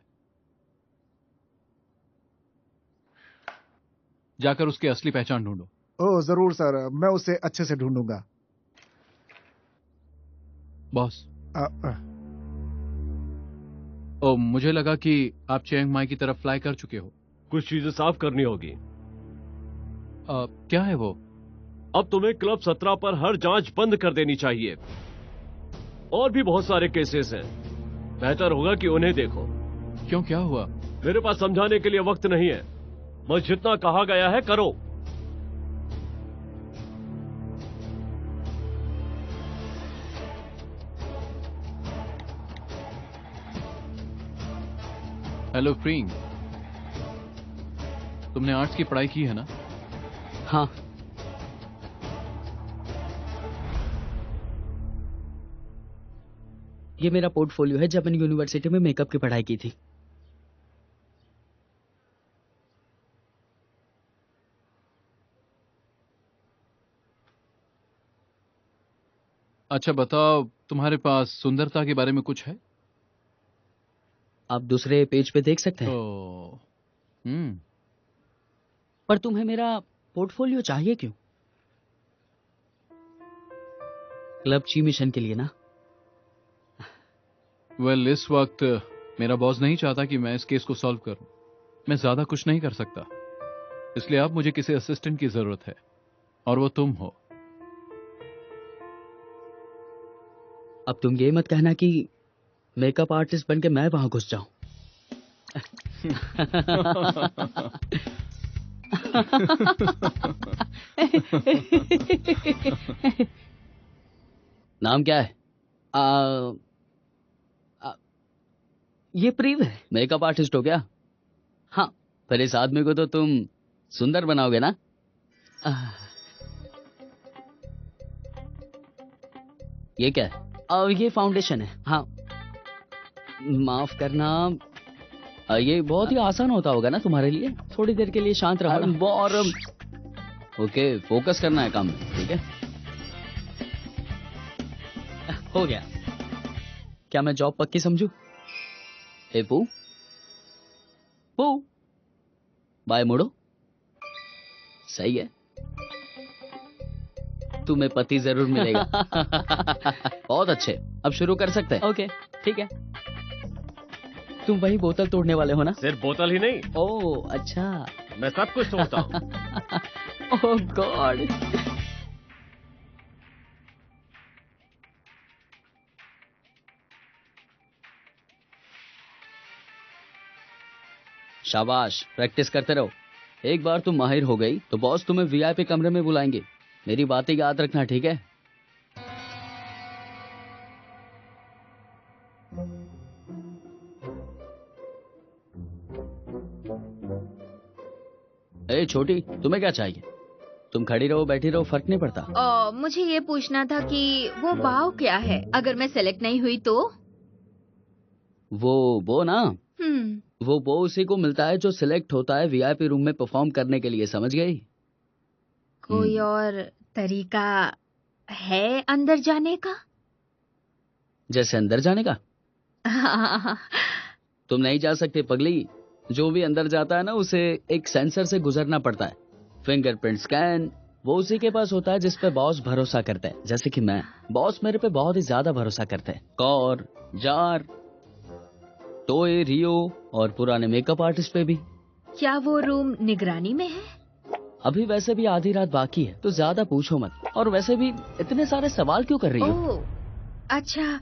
जाकर उसकी असली पहचान ढूंढो। ओह जरूर सर, मैं उसे अच्छे से ढूंढूंगा। बॉस। ओ, मुझे लगा कि आप चियांग माई की तरफ फ्लाई कर चुके हो। कुछ चीजें साफ करनी होगी। क्या है वो? अब तुम्हें क्लब 17 पर हर जांच बंद कर देनी चाहिए। और भी बहुत सारे केसेस हैं, बेहतर होगा कि उन्हें देखो। क्यों, क्या हुआ? मेरे पास समझाने के लिए वक्त नहीं है। बस जितना कहा गया है करो। हेलो फ्रिंग, तुमने आर्ट्स की पढ़ाई की है ना? हाँ। ये मेरा पोर्टफोलियो है जब मैंने यूनिवर्सिटी में मेकअप की पढ़ाई की थी। अच्छा बताओ, तुम्हारे पास सुंदरता के बारे में कुछ है? आप दूसरे पेज पे देख सकते हैं। तो पर तुम्हें मेरा पोर्टफोलियो चाहिए क्यों? क्लब ची मिशन के लिए ना? वेल, इस वक्त मेरा बॉस नहीं चाहता कि मैं इस केस को सॉल्व करूं। मैं ज्यादा कुछ नहीं कर सकता, इसलिए अब मुझे किसी असिस्टेंट की जरूरत है, और वो तुम हो। अब तुम ये मत कहना कि मेकअप आर्टिस्ट बनके मैं वहां घुस जाऊं। नाम क्या है? ये प्रीव है। मेकअप आर्टिस्ट हो क्या? हाँ, पर इस आदमी को तो तुम सुंदर बनाओगे ना? ये क्या है? ये फाउंडेशन है। हाँ, माफ करना, ये बहुत ही आसान होता होगा ना तुम्हारे लिए? थोड़ी देर के लिए शांत रहो ना। और ओके, फोकस करना है काम में, ठीक है? हो गया। क्या मैं जॉब पक्की समझू? ए पू, पू, बाय मुड़ो। सही है, तुम्हें पति जरूर मिलेगा। बहुत अच्छे, अब शुरू कर सकते हैं। ओके, ठीक है। तुम वही बोतल तोड़ने वाले हो ना? सिर्फ बोतल ही नहीं। ओह अच्छा, मैं सब कुछ तोड़ता हूँ। ओह गॉड। शाबाश, प्रैक्टिस करते रहो। एक बार तुम माहिर हो गई तो बॉस तुम्हें वीआईपी कमरे में बुलाएंगे। मेरी बातें याद रखना, ठीक है? ए छोटी, तुम्हें क्या चाहिए? तुम खड़ी रहो बैठी रहो, फर्क नहीं पड़ता। मुझे ये पूछना था कि वो वाव क्या है? अगर मैं सेलेक्ट नहीं हुई तो? वो ना, वो उसी को मिलता है जो सिलेक्ट होता है वीआईपी रूम में परफॉर्म करने के लिए, समझ गई? कोई और तरीका है अंदर जाने का? जैसे अंदर जाने का? तुम नहीं जा सकते पगली। जो भी अंदर जाता है ना, उसे एक सेंसर से गुजरना पड़ता है। फिंगरप्रिंट स्कैन वो उसी के पास होता है जिस पे बॉस भरोसा करता है। जैसे कि मैं, बॉस मेरे पे बहुत ही ज्यादा भरोसा करते हैं। कौर, जार, टोए, रियो और पुराने मेकअप आर्टिस्ट पे भी। क्या वो रूम निगरानी में है? अभी वैसे भी आधी रात बाकी है, तो ज्यादा पूछो मत। और वैसे भी इतने सारे सवाल क्यों कर रही हो? अच्छा,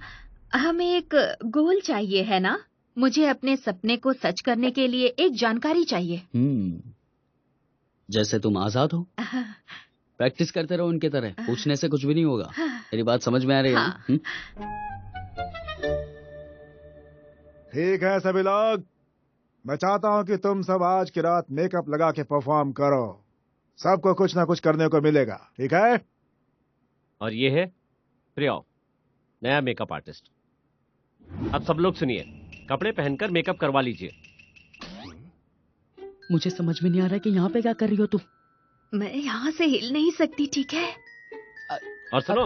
हमें एक गोल चाहिए है ना? मुझे अपने सपने को सच करने के लिए एक जानकारी चाहिए। जैसे तुम आजाद हो। प्रैक्टिस करते रहो उनके तरह, पूछने से कुछ भी नहीं होगा। मेरी बात समझ में आ रही है? ठीक है सभी लोग, मैं चाहता हूं कि तुम सब आज की रात मेकअप लगा के परफॉर्म करो। सबको कुछ ना कुछ करने को मिलेगा, ठीक है? और ये है प्रिया, नया मेकअप आर्टिस्ट। अब सब लोग सुनिए, कपड़े पहनकर मेकअप करवा लीजिए। मुझे समझ में नहीं आ रहा कि यहाँ पे क्या कर रही हो तुम? मैं यहाँ से हिल नहीं सकती, ठीक है? और सुनो,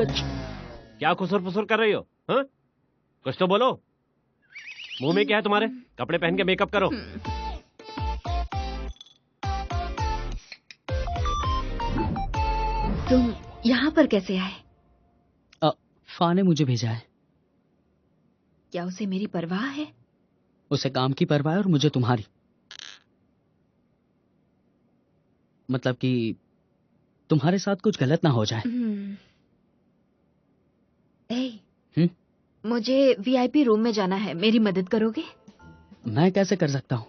क्या खुसुर फुसुर कर रही हो? हाँ? कुछ तो बोलो। मुंह में क्या है तुम्हारे? कपड़े पहन के मेकअप करो। तुम यहाँ पर कैसे आए? फा ने मुझे भेजा है। क्या उसे मेरी परवाह है? उसे काम की परवाह है और मुझे तुम्हारी। मतलब कि तुम्हारे साथ कुछ गलत ना हो जाए। मुझे वीआईपी रूम में जाना है, मेरी मदद करोगे? मैं कैसे कर सकता हूँ?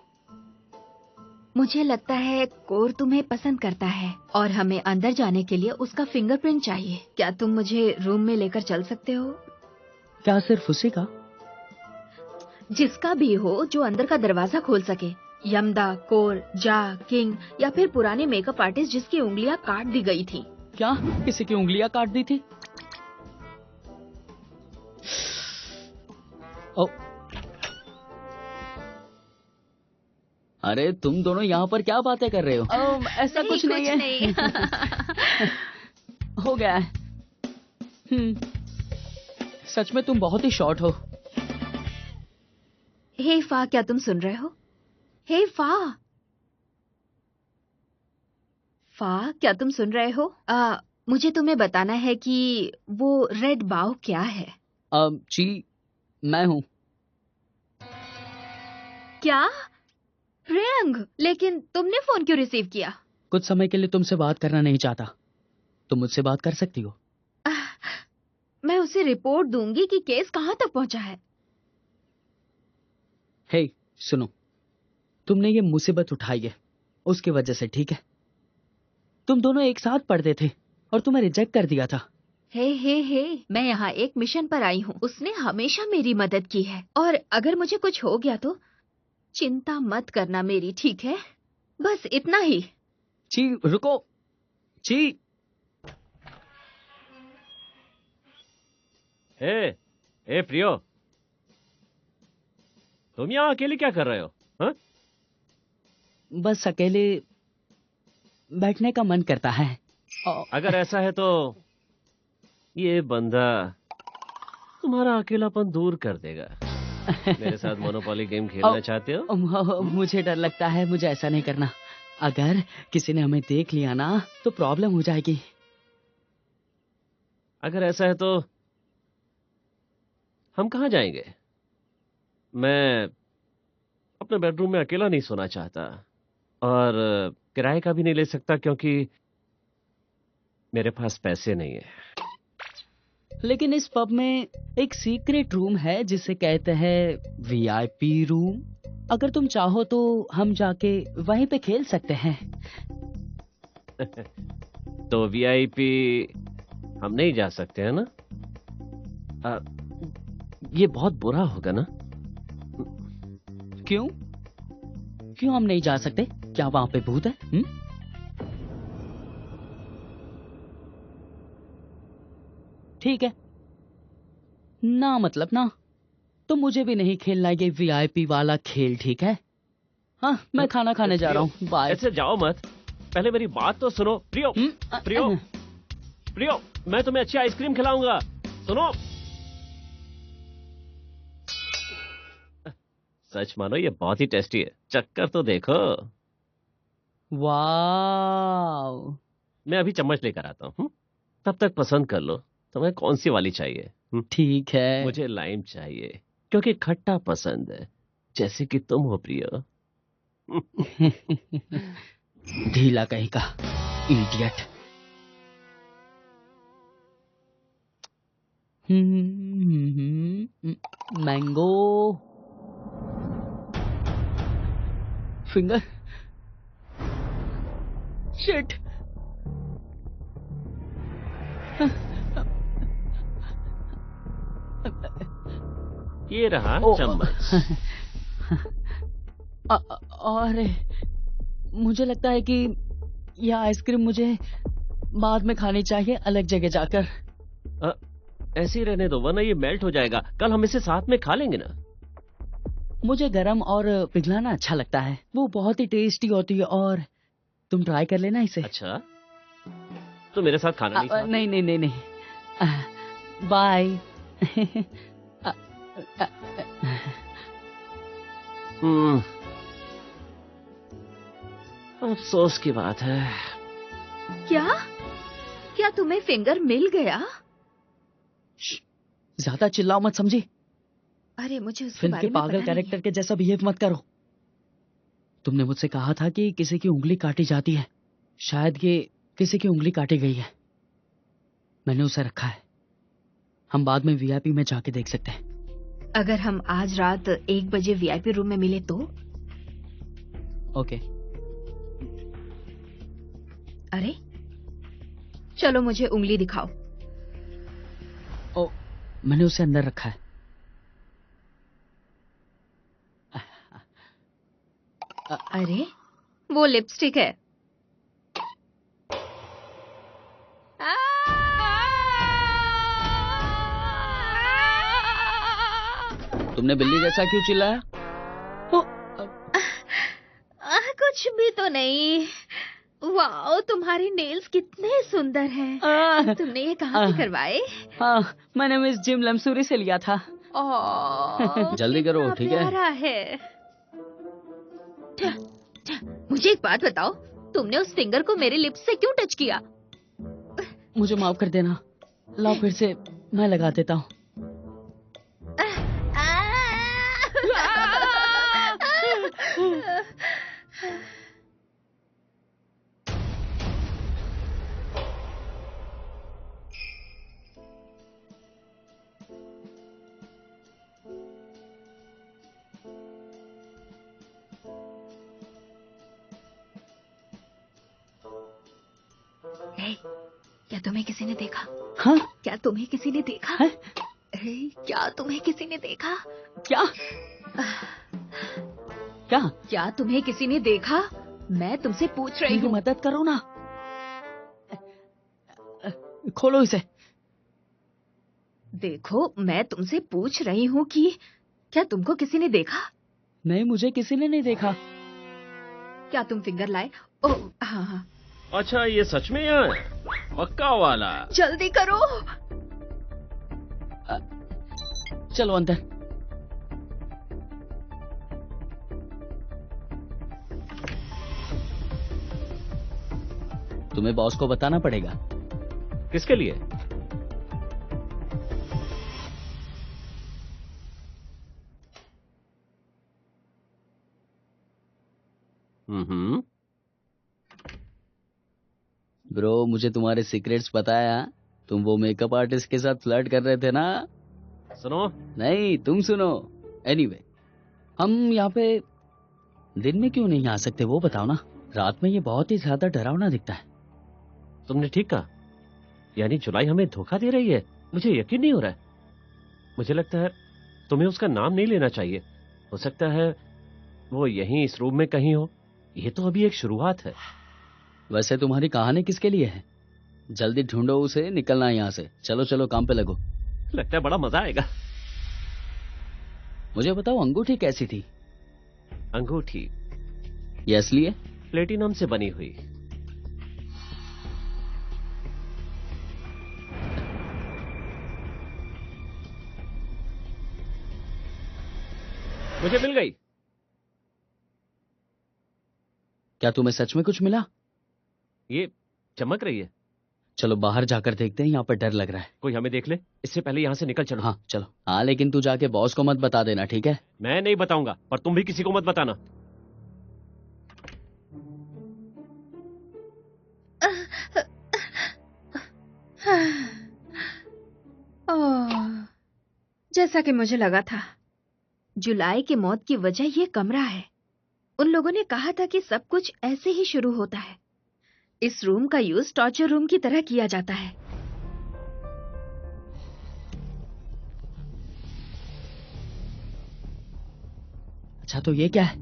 मुझे लगता है कोर तुम्हें पसंद करता है और हमें अंदर जाने के लिए उसका फिंगरप्रिंट चाहिए। क्या तुम मुझे रूम में लेकर चल सकते हो? क्या सिर्फ उसी का? जिसका भी हो जो अंदर का दरवाजा खोल सके। यमदा, कोर, जा, किंग या फिर पुराने मेकअप आर्टिस्ट जिसकी उंगलियां काट दी गई थी। क्या किसी की उंगलियां काट दी थी? ओ, अरे तुम दोनों यहाँ पर क्या बातें कर रहे हो? ऐसा कुछ नहीं है। हो गया है। सच में तुम बहुत ही शॉर्ट हो। हे फा, क्या तुम सुन रहे हो? हे फा, क्या तुम सुन रहे हो? मुझे तुम्हें बताना है कि वो रेड बाव क्या है। जी मैं हूँ। क्या? प्रियंग, लेकिन तुमने फोन क्यों रिसीव किया? कुछ समय के लिए तुमसे बात करना नहीं चाहता। तुम मुझसे बात कर सकती हो। मैं उसे रिपोर्ट दूंगी कि केस कहाँ तक पहुँचा है। हे सुनो, तुमने ये मुसीबत उठाई है उसकी वजह से, ठीक है? तुम दोनों एक साथ पढ़ते थे और तुम्हें रिजेक्ट कर दिया था। हे, मैं यहाँ एक मिशन पर आई हूँ। उसने हमेशा मेरी मदद की है और अगर मुझे कुछ हो गया तो चिंता मत करना मेरी, ठीक है? बस इतना ही। ची रुको, ची। ए प्रियो, तुम यहाँ अकेले क्या कर रहे हो? हाँ? बस अकेले बैठने का मन करता है। अगर ऐसा है तो ये बंदा तुम्हारा अकेलापन दूर कर देगा। मेरे साथ मोनोपोली गेम खेलना चाहते हो? मुझे डर लगता है, मुझे ऐसा नहीं करना। अगर किसी ने हमें देख लिया ना तो प्रॉब्लम हो जाएगी। अगर ऐसा है तो हम कहाँ जाएंगे? मैं अपने बेडरूम में अकेला नहीं सोना चाहता और किराए का भी नहीं ले सकता क्योंकि मेरे पास पैसे नहीं है। लेकिन इस पब में एक सीक्रेट रूम है जिसे कहते हैं वीआईपी रूम। अगर तुम चाहो तो हम जाके वहीं पे खेल सकते हैं। तो वीआईपी हम नहीं जा सकते हैं ना? ये बहुत बुरा होगा ना? क्यों? क्यों हम नहीं जा सकते? क्या वहां पे भूत है? ठीक है ना, मतलब ना, तो मुझे भी नहीं खेलना ये वीआईपी वाला खेल, ठीक है? हाँ, मैं खाना खाने जा रहा हूँ, बाय। ऐसे जाओ मत, पहले मेरी बात तो सुनो। प्रियो, प्रियो, प्रियो, मैं तुम्हें अच्छी आइसक्रीम खिलाऊंगा, सुनो। सच मानो ये बहुत ही टेस्टी है, चक्कर तो देखो। वाव। मैं अभी चम्मच लेकर आता हूँ, तब तक पसंद कर लो तुम्हें कौन सी वाली चाहिए। ठीक है। मुझे लाइम चाहिए क्योंकि खट्टा पसंद है, जैसे कि तुम हो प्रियो। ढीला कहीं का इडियट। Mango finger. शिट। ये रहा चम्मच। अरे मुझे लगता है कि यह आइसक्रीम मुझे बाद में खानी चाहिए, अलग जगह जाकर। ऐसे ही रहने दो वरना ये मेल्ट हो जाएगा। कल हम इसे साथ में खा लेंगे ना। मुझे गरम और पिघलाना अच्छा लगता है, वो बहुत ही टेस्टी होती है। और तुम ट्राई कर लेना इसे। अच्छा, तो मेरे साथ खाना नहीं? नहीं नहीं नहीं, बाय। अफसोस की बात है। क्या तुम्हें फिंगर मिल गया? ज्यादा चिल्लाओ मत, समझी? अरे मुझे उसके फिल्म बारे के में पागल पता कैरेक्टर के जैसा बिहेव मत करो। तुमने मुझसे कहा था कि किसी की उंगली काटी जाती है, शायद ये किसी की उंगली काटी गई है। मैंने उसे रखा है, हम बाद में वीआईपी में जाके देख सकते हैं। अगर हम आज रात 1 बजे वीआईपी रूम में मिले तो? ओके। अरे चलो मुझे उंगली दिखाओ। ओ, मैंने उसे अंदर रखा है। अरे वो लिपस्टिक है। तुमने बिल्ली जैसा क्यों चिल्लाया? कुछ भी तो नहीं। वाओ, तुम्हारे नेल्स कितने सुंदर हैं। तुमने ये कहाँ से करवाए? हाँ, मैंने मिस जिम लमसूरी से लिया था। जल्दी करो, ठीक है? प्यारा है। मुझे एक बात बताओ, तुमने उस फिंगर को मेरे लिप्स से क्यों टच किया? मुझे माफ कर देना। लाओ फिर से मैं लगा देता हूँ। क्या तुम्हें किसी ने देखा? हाँ? क्या तुम्हें किसी ने देखा? है? क्या तुम्हें किसी ने देखा? क्या? क्या? क्या तुम्हें किसी ने देखा? मैं तुमसे पूछ रही मेरी हूँ। मदद करो ना। खोलो इसे। देखो, मैं तुमसे पूछ रही हूँ कि क्या तुमको किसी ने देखा? नहीं, मुझे किसी ने नहीं देखा। क्या तुम फिंगर लाए? ओह हाँ हाँ, अच्छा, ये सच में यहाँ है? पक्का वाला? जल्दी करो। चलो अंदर। तुम्हें बॉस को बताना पड़ेगा। किसके लिए? हम्म। ब्रो, मुझे तुम्हारे सीक्रेट्स पता है। हाँ? तुम वो मेकअप आर्टिस्ट के साथ फ्लर्ट कर रहे थे ना? सुनो, नहीं, तुम सुनो। एनीवे, हम यहाँ पे दिन में क्यों नहीं आ सकते वो बताओ ना। रात में ये बहुत ही ज्यादा डरावना दिखता है। तुमने ठीक कहा। यानी जुलाई हमें धोखा दे रही है। मुझे यकीन नहीं हो रहा है। मुझे लगता है तुम्हें उसका नाम नहीं लेना चाहिए। हो सकता है वो यहीं इस रूम में कहीं हो। ये तो अभी एक शुरुआत है। वैसे तुम्हारी कहानी किसके लिए है? जल्दी ढूंढो उसे, निकलना है यहाँ से। चलो चलो, काम पे लगो। लगता है बड़ा मजा आएगा। मुझे बताओ, अंगूठी कैसी थी? अंगूठी ये असली है? प्लेटिनम से बनी हुई। मुझे मिल गई। क्या तुम्हें सच में कुछ मिला? ये चमक रही है। चलो बाहर जाकर देखते हैं, यहाँ पर डर लग रहा है। कोई हमें देख ले इससे पहले यहाँ से निकल चलो। हाँ चलो। हाँ, लेकिन तू जाके बॉस को मत बता देना, ठीक है? मैं नहीं बताऊंगा, पर तुम भी किसी को मत बताना। ओह, जैसा कि मुझे लगा था, जुलाई की मौत की वजह ये कमरा है। उन लोगों ने कहा था कि सब कुछ ऐसे ही शुरू होता है। इस रूम का यूज टॉर्चर रूम की तरह किया जाता है। अच्छा, तो ये क्या है?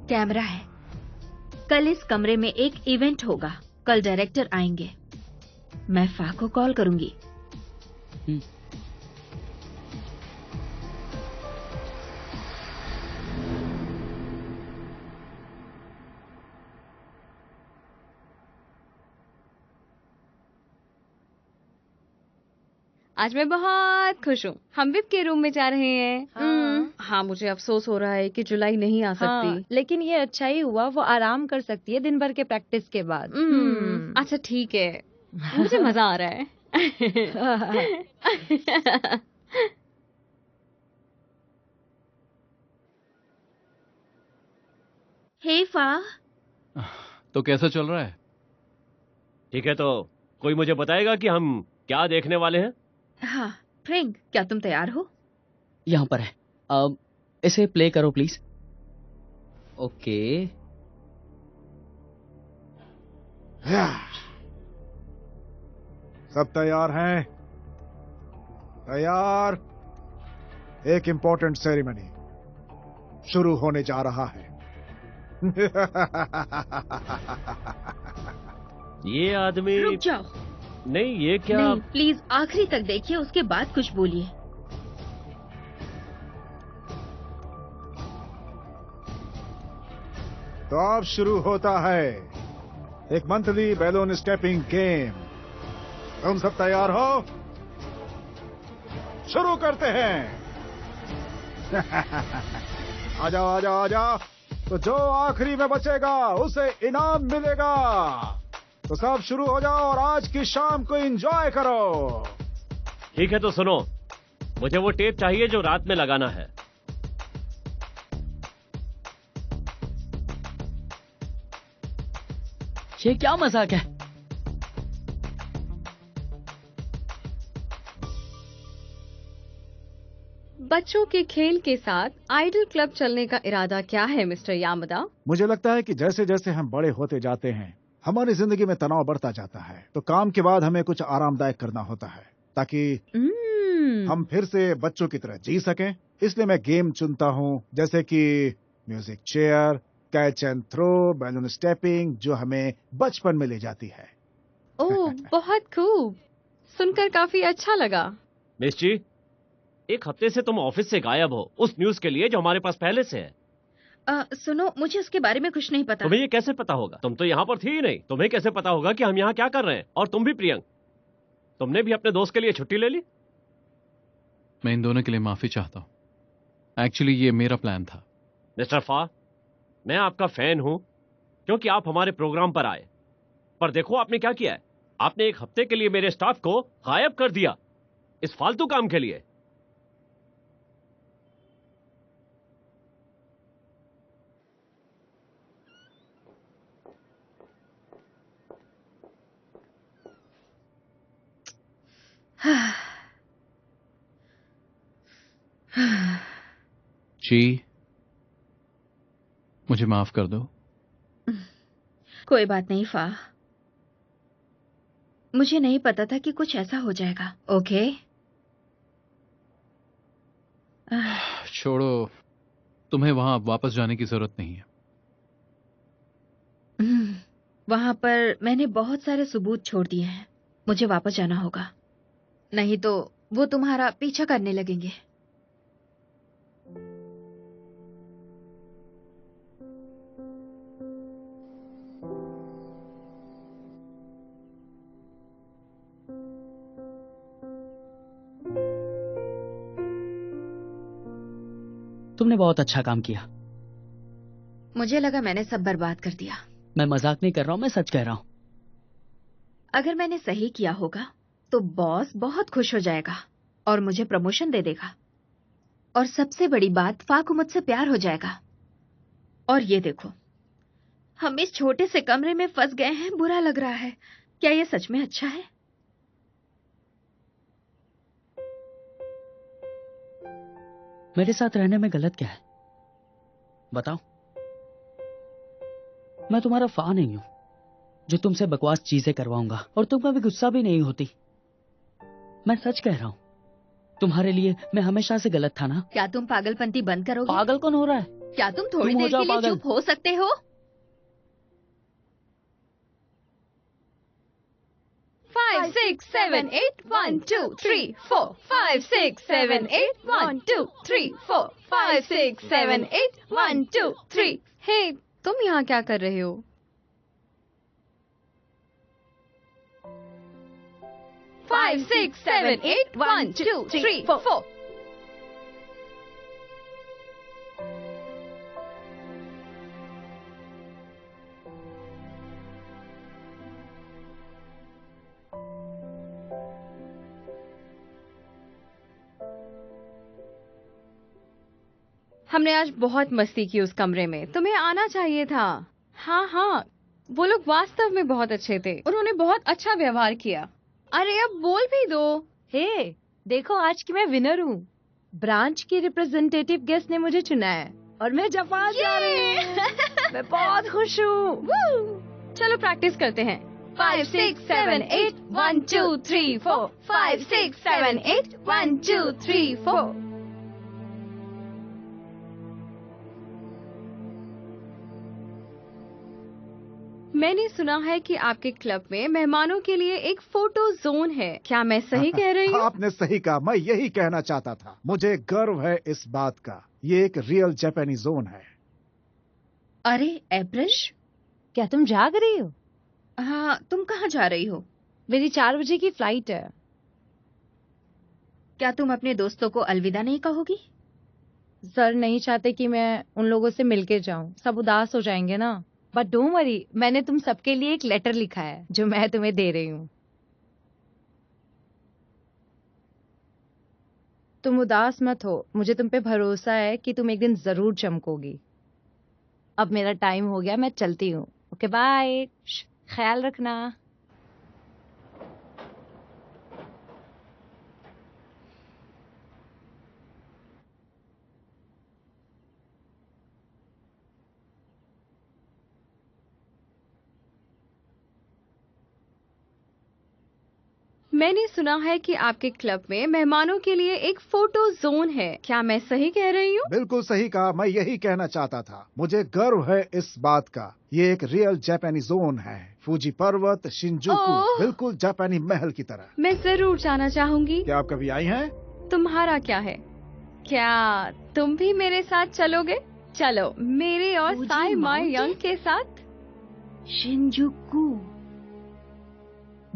कैमरा है। कल इस कमरे में एक इवेंट होगा। कल डायरेक्टर आएंगे। मैं फा को कॉल करूंगी। आज मैं बहुत खुश हूँ। हम विप के रूम में जा रहे हैं। हाँ। हाँ, मुझे अफसोस हो रहा है कि जुलाई नहीं आ सकती। हाँ, लेकिन ये अच्छा ही हुआ, वो आराम कर सकती है दिन भर के प्रैक्टिस के बाद। अच्छा ठीक है, मुझे मजा आ रहा है। हे फा, तो कैसा चल रहा है? ठीक है, तो कोई मुझे बताएगा कि हम क्या देखने वाले हैं? हाँ फ्रेंक, क्या तुम तैयार हो? यहाँ पर है। अब इसे प्ले करो प्लीज। ओके। सब तैयार हैं? तैयार। एक इंपॉर्टेंट सेरेमनी शुरू होने जा रहा है। ये आदमी। रुक जाओ। नहीं, ये क्या? नहीं, प्लीज आखिरी तक देखिए, उसके बाद कुछ बोलिए। तो अब शुरू होता है एक मंथली बैलून स्टेपिंग गेम। तुम सब तैयार हो? शुरू करते हैं। आ जाओ आ जाओ आ जाओ। तो जो आखिरी में बचेगा उसे इनाम मिलेगा। तो सब शुरू हो जाओ और आज की शाम को एंजॉय करो। ठीक है, तो सुनो, मुझे वो टेप चाहिए जो रात में लगाना है। ये क्या मजाक है? बच्चों के खेल के साथ आइडल क्लब चलने का इरादा क्या है मिस्टर यामदा? मुझे लगता है कि जैसे जैसे हम बड़े होते जाते हैं, हमारी जिंदगी में तनाव बढ़ता जाता है। तो काम के बाद हमें कुछ आरामदायक करना होता है ताकि हम फिर से बच्चों की तरह जी सकें। इसलिए मैं गेम चुनता हूं, जैसे कि music chair, catch and throw, balloon stepping, जो हमें बचपन में ले जाती है। ओह, बहुत खूब। सुनकर काफी अच्छा लगा। मिस जी, एक हफ्ते से तुम ऑफिस से गायब हो, उस न्यूज के लिए जो हमारे पास पहले से है। सुनो, मुझे उसके बारे में कुछ नहीं पता। तुम्हें ये कैसे पता होगा? तुम तो यहाँ पर थी ही नहीं। तुम्हें कैसे पता होगा कि हम यहाँ क्या कर रहे हैं? और तुम भी प्रियंक, तुमने भी अपने दोस्त के लिए छुट्टी ले ली? मैं इन दोनों के लिए माफी चाहता हूँ। एक्चुअली ये मेरा प्लान था। मिस्टर फा, मैं आपका फैन हूं क्योंकि आप हमारे प्रोग्राम पर आए, पर देखो आपने क्या किया है। आपने एक हफ्ते के लिए मेरे स्टाफ को गायब कर दिया इस फालतू काम के लिए। जी, मुझे माफ कर दो। कोई बात नहीं फा, मुझे नहीं पता था कि कुछ ऐसा हो जाएगा। ओके, छोड़ो, तुम्हें वहां वापस जाने की जरूरत नहीं है। वहां पर मैंने बहुत सारे सबूत छोड़ दिए हैं। मुझे वापस जाना होगा, नहीं तो वो तुम्हारा पीछा करने लगेंगे। तुमने बहुत अच्छा काम किया। मुझे लगा मैंने सब बर्बाद कर दिया। मैं मजाक नहीं कर रहा हूँ, मैं सच कह रहा हूँ। अगर मैंने सही किया होगा तो बॉस बहुत खुश हो जाएगा और मुझे प्रमोशन दे देगा। और सबसे बड़ी बात, फा को मुझसे प्यार हो जाएगा। और ये देखो, हम इस छोटे से कमरे में फंस गए हैं। बुरा लग रहा है। क्या ये सच में अच्छा है? मेरे साथ रहने में गलत क्या है बताओ? मैं तुम्हारा फा नहीं हूं जो तुमसे बकवास चीजें करवाऊंगा, और तुम कभी गुस्सा भी नहीं होती। मैं सच कह रहा हूं, तुम्हारे लिए मैं हमेशा से गलत था ना। क्या तुम पागलपंती बंद करोगे? पागल कौन हो रहा है? क्या तुम थोड़ी तुम हो देर जाओ के लिए पागल। चुप हो सकते हो? 5, 6, 7, 8, 1, 2, 3, 4. 5, 6, 7, 8, 1, 2, 3, 4. 5, 6, 7, 8, 1, 2, 3. हे, तुम यहाँ क्या कर रहे हो? Five, six, seven, eight, 1, 2, 3, 4. हमने आज बहुत मस्ती की उस कमरे में। तुम्हें आना चाहिए था। हाँ हाँ, वो लोग वास्तव में बहुत अच्छे थे। उन्होंने बहुत अच्छा व्यवहार किया। अरे अब बोल भी दो। हे, देखो आज की मैं विनर हूँ। ब्रांच की रिप्रेजेंटेटिव गेस्ट ने मुझे चुना है और मैं जापान जा रही हूँ। मैं बहुत खुश हूँ। चलो प्रैक्टिस करते हैं। 5, 6, 7, 8, 1, 2, 3, 4. 5, 6, 7, 8, 1, 2, 3, 4. मैंने सुना है कि आपके क्लब में मेहमानों के लिए एक फोटो जोन है। क्या मैं सही कह रही हूँ? आपने सही कहा, मैं यही कहना चाहता था। मुझे गर्व है इस बात का। ये एक रियल जापानी जोन है। अरे अप्रैल, क्या तुम जाग रही हो? हाँ, तुम कहाँ जा रही हो? मेरी 4 बजे की फ्लाइट है। क्या तुम अपने दोस्तों को अलविदा नहीं कहोगी? सर नहीं चाहते कि मैं उन लोगों से मिलके जाऊं। सब उदास हो जाएंगे ना। बट डोंट वरी, मैंने तुम सबके लिए एक लेटर लिखा है जो मैं तुम्हें दे रही हूँ। तुम उदास मत हो, मुझे तुम पे भरोसा है कि तुम एक दिन जरूर चमकोगी। अब मेरा टाइम हो गया, मैं चलती हूँ। ओके बाय, ख्याल रखना। मैंने सुना है कि आपके क्लब में मेहमानों के लिए एक फोटो जोन है, क्या मैं सही कह रही हूँ? बिल्कुल सही कहा, मैं यही कहना चाहता था। मुझे गर्व है इस बात का। ये एक रियल जापानी जोन है। फूजी पर्वत, शिंजुकू, ओह! बिल्कुल जापानी महल की तरह। मैं जरूर जाना चाहूंगी। क्या आप कभी आई हैं? तुम्हारा क्या है? क्या तुम भी मेरे साथ चलोगे? चलो मेरे और फूजी साई माई माउंटेन? यंग के साथ। शिंजुकू,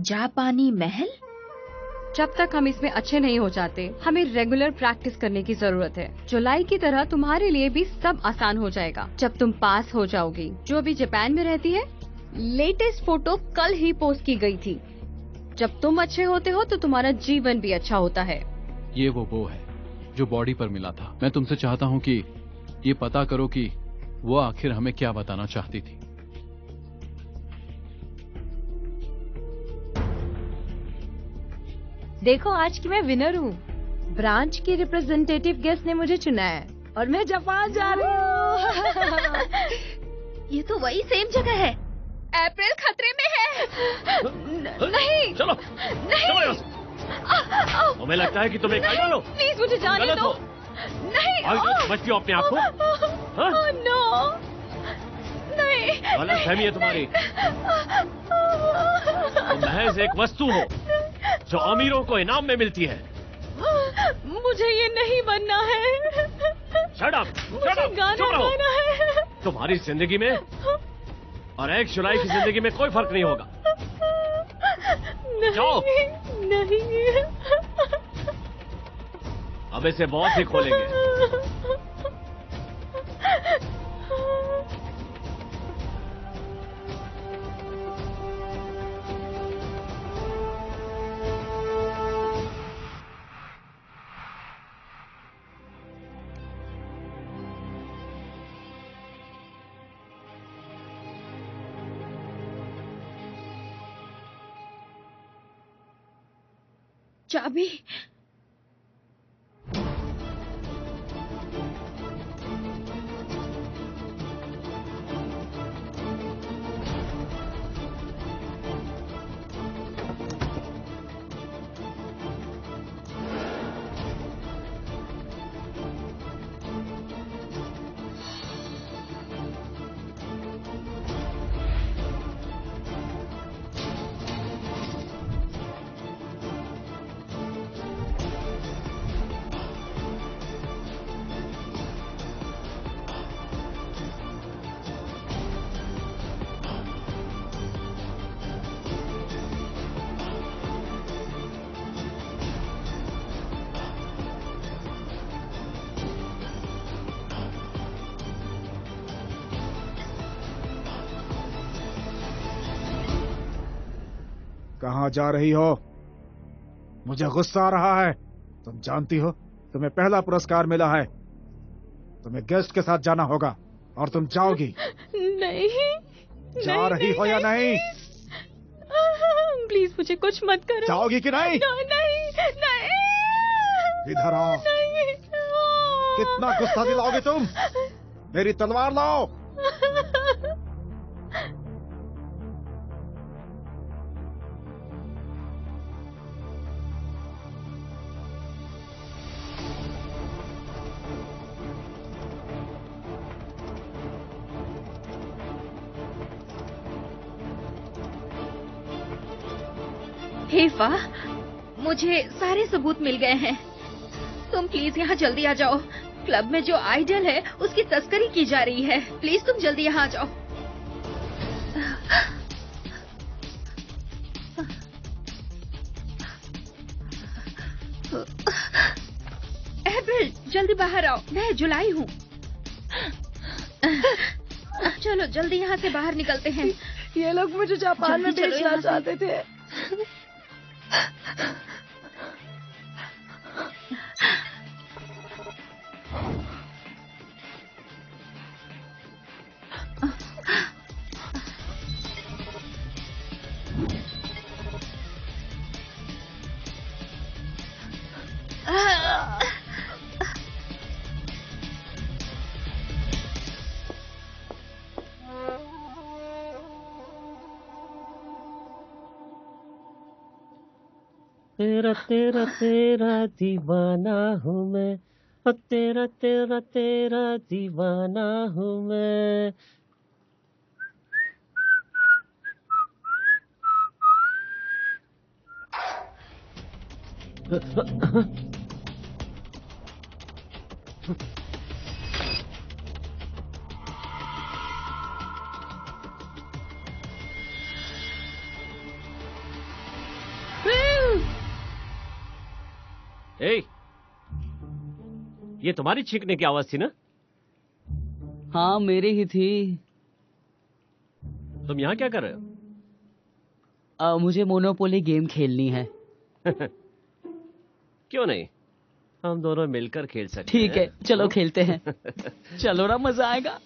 जापानी महल। जब तक हम इसमें अच्छे नहीं हो जाते, हमें रेगुलर प्रैक्टिस करने की जरूरत है। जुलाई की तरह तुम्हारे लिए भी सब आसान हो जाएगा जब तुम पास हो जाओगी। जो अभी जापान में रहती है, लेटेस्ट फोटो कल ही पोस्ट की गई थी। जब तुम अच्छे होते हो तो तुम्हारा जीवन भी अच्छा होता है। ये वो है जो बॉडी पर मिला था। मैं तुमसे चाहता हूँ कि ये पता करो कि वो आखिर हमें क्या बताना चाहती थी। देखो, आज की मैं विनर हूँ। ब्रांच की रिप्रेजेंटेटिव गेस्ट ने मुझे चुना है और मैं जापान जा रही हूँ। ये तो वही सेम जगह है। अप्रैल खतरे में है। नहीं चलो चलो यहाँ से। तुम्हें लगता है कि तुम्हें कर डालो? प्लीज मुझे जाने गलत दो। हो। नहीं। और समझती हो अपने आप को? हाँ? नो, नहीं। गलत फहमी है तुम्हारी। तुम महज एक वस्तु हो जो अमीरों को इनाम में मिलती है। मुझे ये नहीं बनना है। शट अप, मुझे गाना गाना है। तुम्हारी जिंदगी में और एक जुलाई की जिंदगी में कोई फर्क नहीं होगा। जाओ। नहीं। अब इसे बहुत ही खोलेंगे। चाबी। कहाँ जा रही हो? मुझे गुस्सा आ रहा है। तुम जानती हो तुम्हें पहला पुरस्कार मिला है। तुम्हें गेस्ट के साथ जाना होगा और तुम जाओगी। नहीं। जा रही हो या नहीं? प्लीज मुझे कुछ मत करो। जाओगी कि नहीं? नहीं, नहीं। इधर आओ। नहीं। कितना गुस्सा दिलाओगे तुम? मेरी तलवार लाओ। हेफा, मुझे सारे सबूत मिल गए हैं। तुम प्लीज यहाँ जल्दी आ जाओ। क्लब में जो आइडल है उसकी तस्करी की जा रही है। प्लीज तुम जल्दी यहाँ आ जाओ। एप्रिल, जल्दी बाहर आओ। मैं जुलाई हूँ। चलो जल्दी यहाँ से बाहर निकलते हैं। ये लोग मुझे जापान में जल्दी चलो भेजना यहाँ से। चाहते थे। तेरा तेरा तेरा दीवाना हूँ मैं, ओ तेरा तेरा तेरा दीवाना हूँ मैं। ए, ये तुम्हारी छींकने की आवाज थी ना? हाँ मेरी ही थी। तुम यहाँ क्या कर रहे हो? मुझे मोनोपोली गेम खेलनी है। क्यों नहीं, हम दोनों मिलकर खेल सकते ठीक है, हैं। चलो खेलते हैं। चलो ना, मजा आएगा।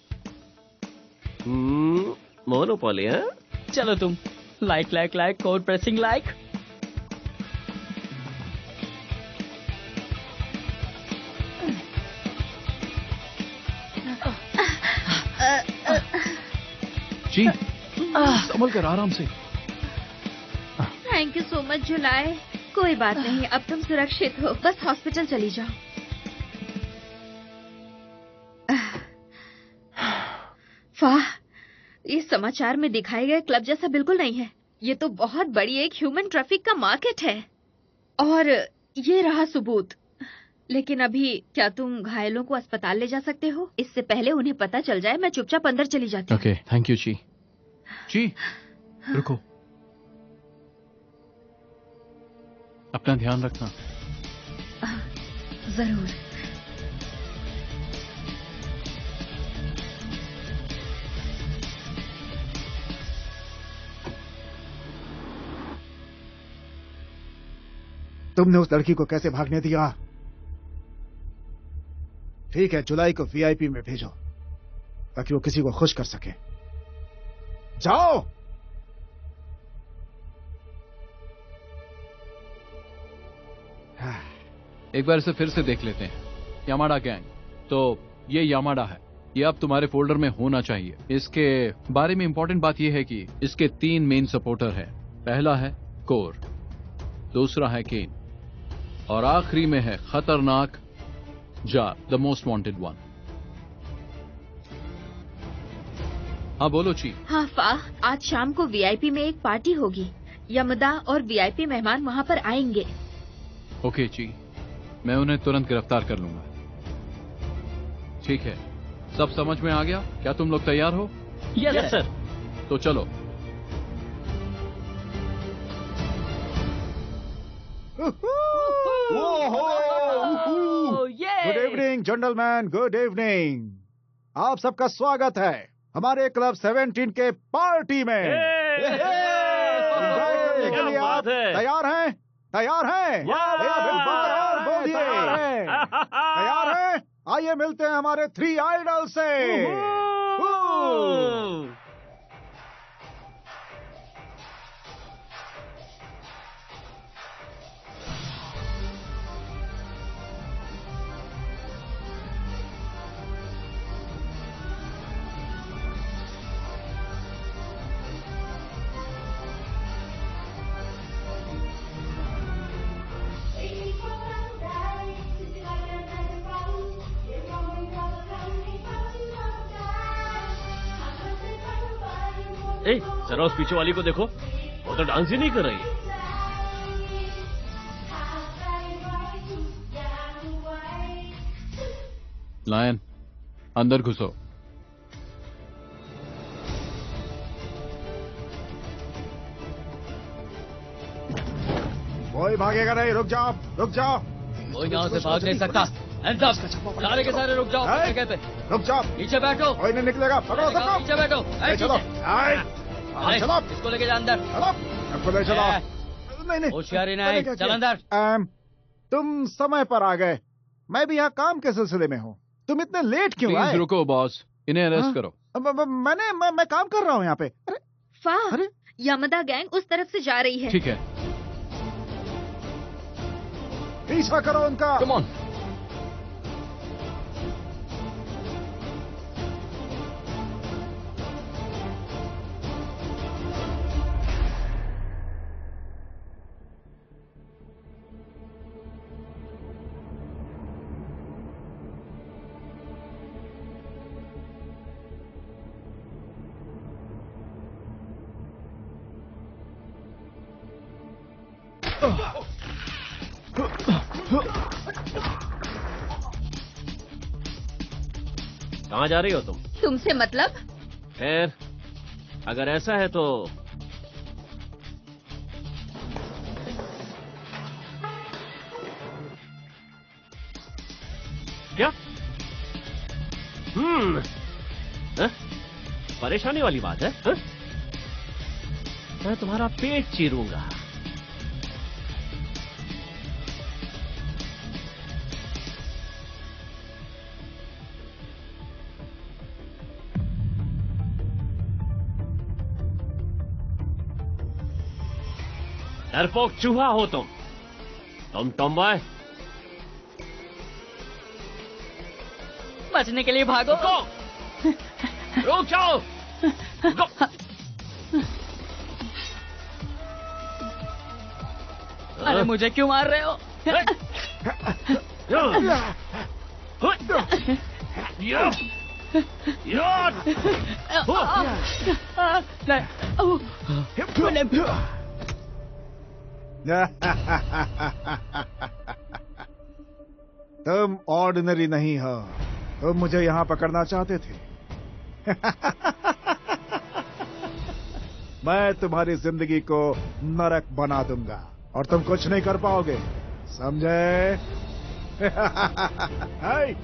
मोनोपोली है। चलो तुम like like like code pressing like. जी संभल कर, आराम से। Thank you so much July. कोई बात नहीं, अब तुम सुरक्षित हो, बस हॉस्पिटल चली जाओ। वाह, ये समाचार में दिखाए गए क्लब जैसा बिल्कुल नहीं है। ये तो बहुत बड़ी एक ह्यूमन ट्रैफिक का मार्केट है। और ये रहा सबूत। लेकिन अभी क्या तुम घायलों को अस्पताल ले जा सकते हो? इससे पहले उन्हें पता चल जाए, मैं चुपचाप अंदर चली जाती हूँ। ओके, थैंक यू जी। जी रुको, अपना ध्यान रखना। जरूर। तुमने उस लड़की को कैसे भागने दिया? ठीक है, जुलाई को वीआईपी में भेजो ताकि वो किसी को खुश कर सके। जाओ। एक बार इसे फिर से देख लेते हैं। यामाडा गैंग, तो ये यामाडा है, ये अब तुम्हारे फोल्डर में होना चाहिए। इसके बारे में इंपॉर्टेंट बात यह है कि इसके 3 मेन सपोर्टर हैं। पहला है कोर, दूसरा है केन, और आखिरी में है खतरनाक jar, the most wanted one. हाँ बोलो ची। हाँ फाह, आज शाम को वीआईपी में एक पार्टी होगी। यमदा और वीआईपी मेहमान वहाँ पर आएंगे। ओके ची, मैं उन्हें तुरंत गिरफ्तार कर लूंगा। ठीक है, सब समझ में आ गया? क्या तुम लोग तैयार हो? Yes sir. तो चलो। Good evening gentleman, good evening. आप सबका स्वागत है हमारे क्लब 17 के पार्टी में। एंजॉय करने के लिए आप तैयार हैं? तैयार हैं? और बोलिए, तैयार हैं? आइए मिलते हैं हमारे 3 आइडल से। ए, जरा उस पीछे वाली को देखो, वो तो डांस ही नहीं कर रही है। लायन, अंदर घुसो। कोई भागेगा नहीं, रुक जाओ, रुक जाओ। कोई यहाँ से भाग नहीं सकता। सारे के सारे रुक जाओ। कहते रुक जाओ, नीचे बैठो। कोई नहीं निकलेगा। पकड़ो सबको। नीचे बैठो। चलो, चलो, इसको लेके जा अंदर। चलो, सबको ले चलो। नहीं, होशियारी नहीं, चल अंदर। तुम समय पर आ गए। मैं भी यहाँ काम के सिलसिले में हूँ। तुम इतने लेट क्यों आए? प्लीज रुको बॉस, इन्हें अरेस्ट करो। मैं काम कर रहा हूँ यहाँ पे। अरे फाह, अरे? यमदा गैंग उस तरफ से जा रही है। ठीक है, पीछा करो उनका। Come on. कहाँ जा रही हो तुम? तुमसे मतलब? खैर, अगर ऐसा है तो क्या? परेशानी वाली बात है? मैं तुम्हारा पेट चीरूंगा। डरपोक चूहा हो तुम टॉमबॉय। बचने के लिए भागो। रुक जाओ। अरे मुझे क्यों मार रहे हो? तुम ऑर्डिनरी नहीं हो। तुम मुझे यहाँ पकड़ना चाहते थे। मैं तुम्हारी जिंदगी को नरक बना दूंगा और तुम कुछ नहीं कर पाओगे, समझे? हाय।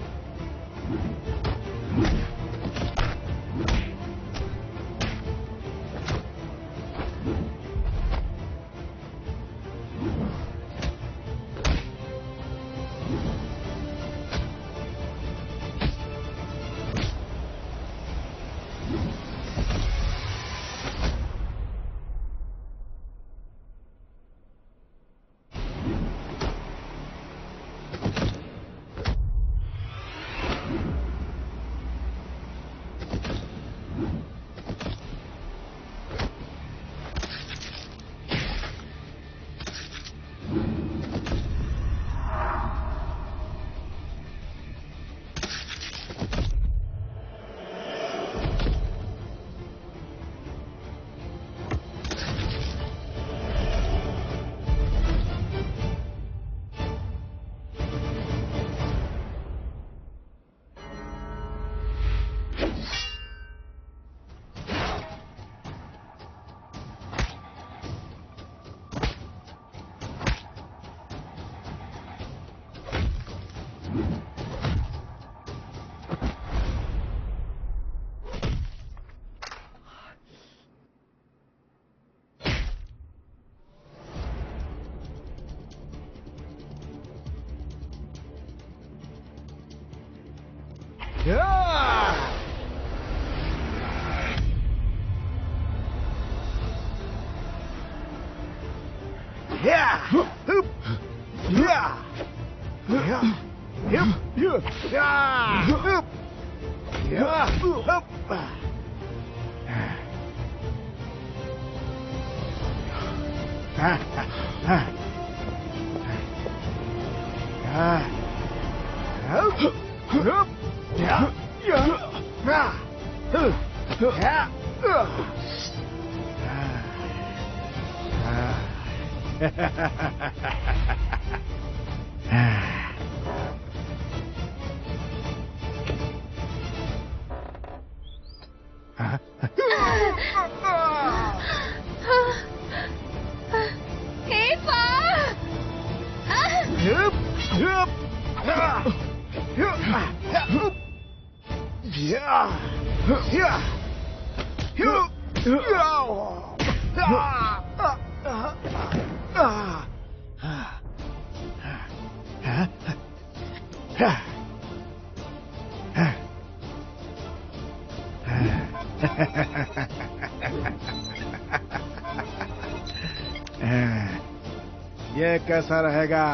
ये कैसा रहेगा?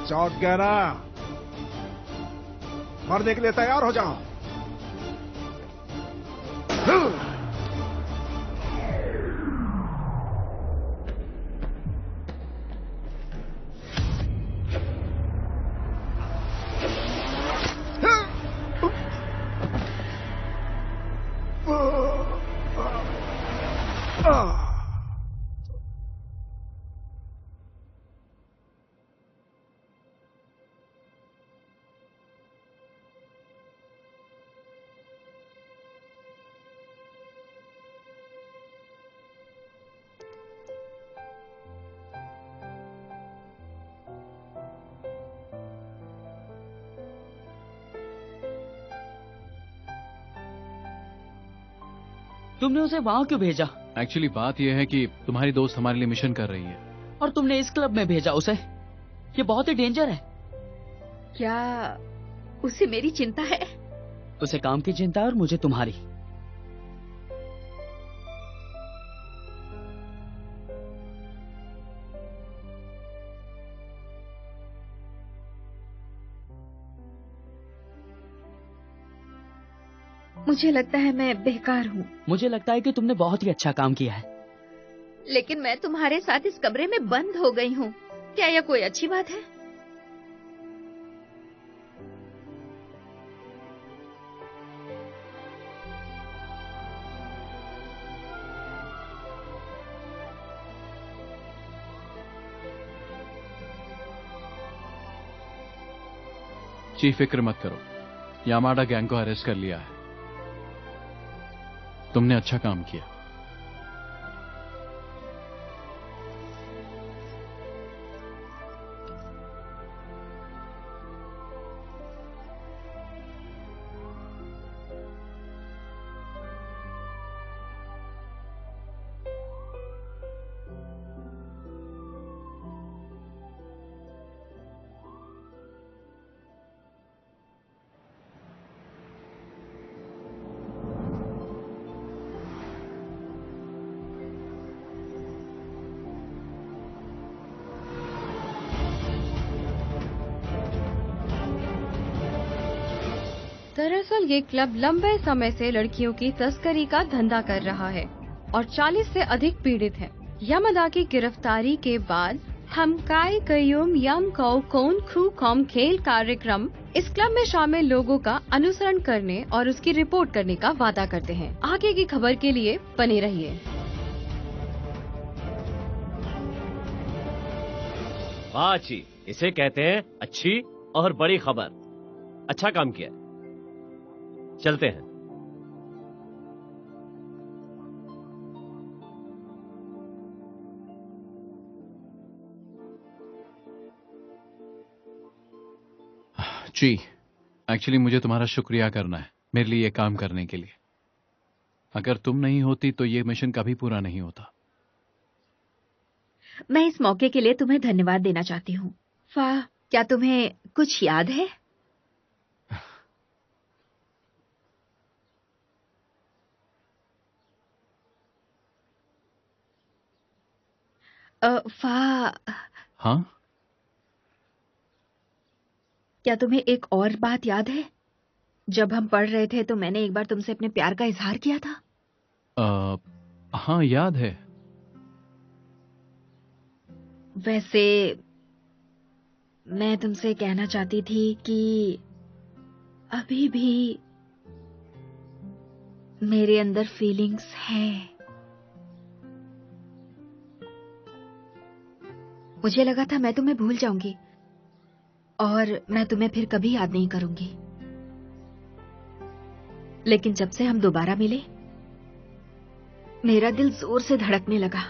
चौंक गया ना? मरने के लिए तैयार हो जाओ। तुमने उसे वहाँ क्यों भेजा? एक्चुअली बात यह है कि तुम्हारी दोस्त हमारे लिए मिशन कर रही है। और तुमने इस क्लब में भेजा उसे? ये बहुत ही डेंजर है। क्या उसे मेरी चिंता है? उसे काम की चिंता है और मुझे तुम्हारी। मुझे लगता है मैं बेकार हूँ। मुझे लगता है कि तुमने बहुत ही अच्छा काम किया है। लेकिन मैं तुम्हारे साथ इस कमरे में बंद हो गई हूँ। क्या यह कोई अच्छी बात है? चीफ, फिक्र मत करो, यामाडा गैंग को अरेस्ट कर लिया है। तुमने अच्छा काम किया। दरअसल ये क्लब लंबे समय से लड़कियों की तस्करी का धंधा कर रहा है और 40 से अधिक पीड़ित हैं। यामादा की गिरफ्तारी के बाद हम काई कयूम यम कौ कौन खू कॉम खेल कार्यक्रम इस क्लब में शामिल लोगों का अनुसरण करने और उसकी रिपोर्ट करने का वादा करते हैं। आगे की खबर के लिए बने रहिए। वाह अच्छी, इसे कहते हैं अच्छी और बड़ी खबर। अच्छा काम किया, चलते हैं। जी, एक्चुअली मुझे तुम्हारा शुक्रिया करना है मेरे लिए ये काम करने के लिए। अगर तुम नहीं होती तो ये मिशन कभी पूरा नहीं होता। मैं इस मौके के लिए तुम्हें धन्यवाद देना चाहती हूँ। वाह, क्या तुम्हें कुछ याद है? फा, हाँ? क्या तुम्हें एक और बात याद है? जब हम पढ़ रहे थे तो मैंने एक बार तुमसे अपने प्यार का इजहार किया था। हाँ, याद है। वैसे मैं तुमसे कहना चाहती थी कि अभी भी मेरे अंदर फीलिंग्स हैं। मुझे लगा था मैं तुम्हें भूल जाऊंगी और मैं तुम्हें फिर कभी याद नहीं करूंगी, लेकिन जब से हम दोबारा मिले मेरा दिल जोर से धड़कने लगा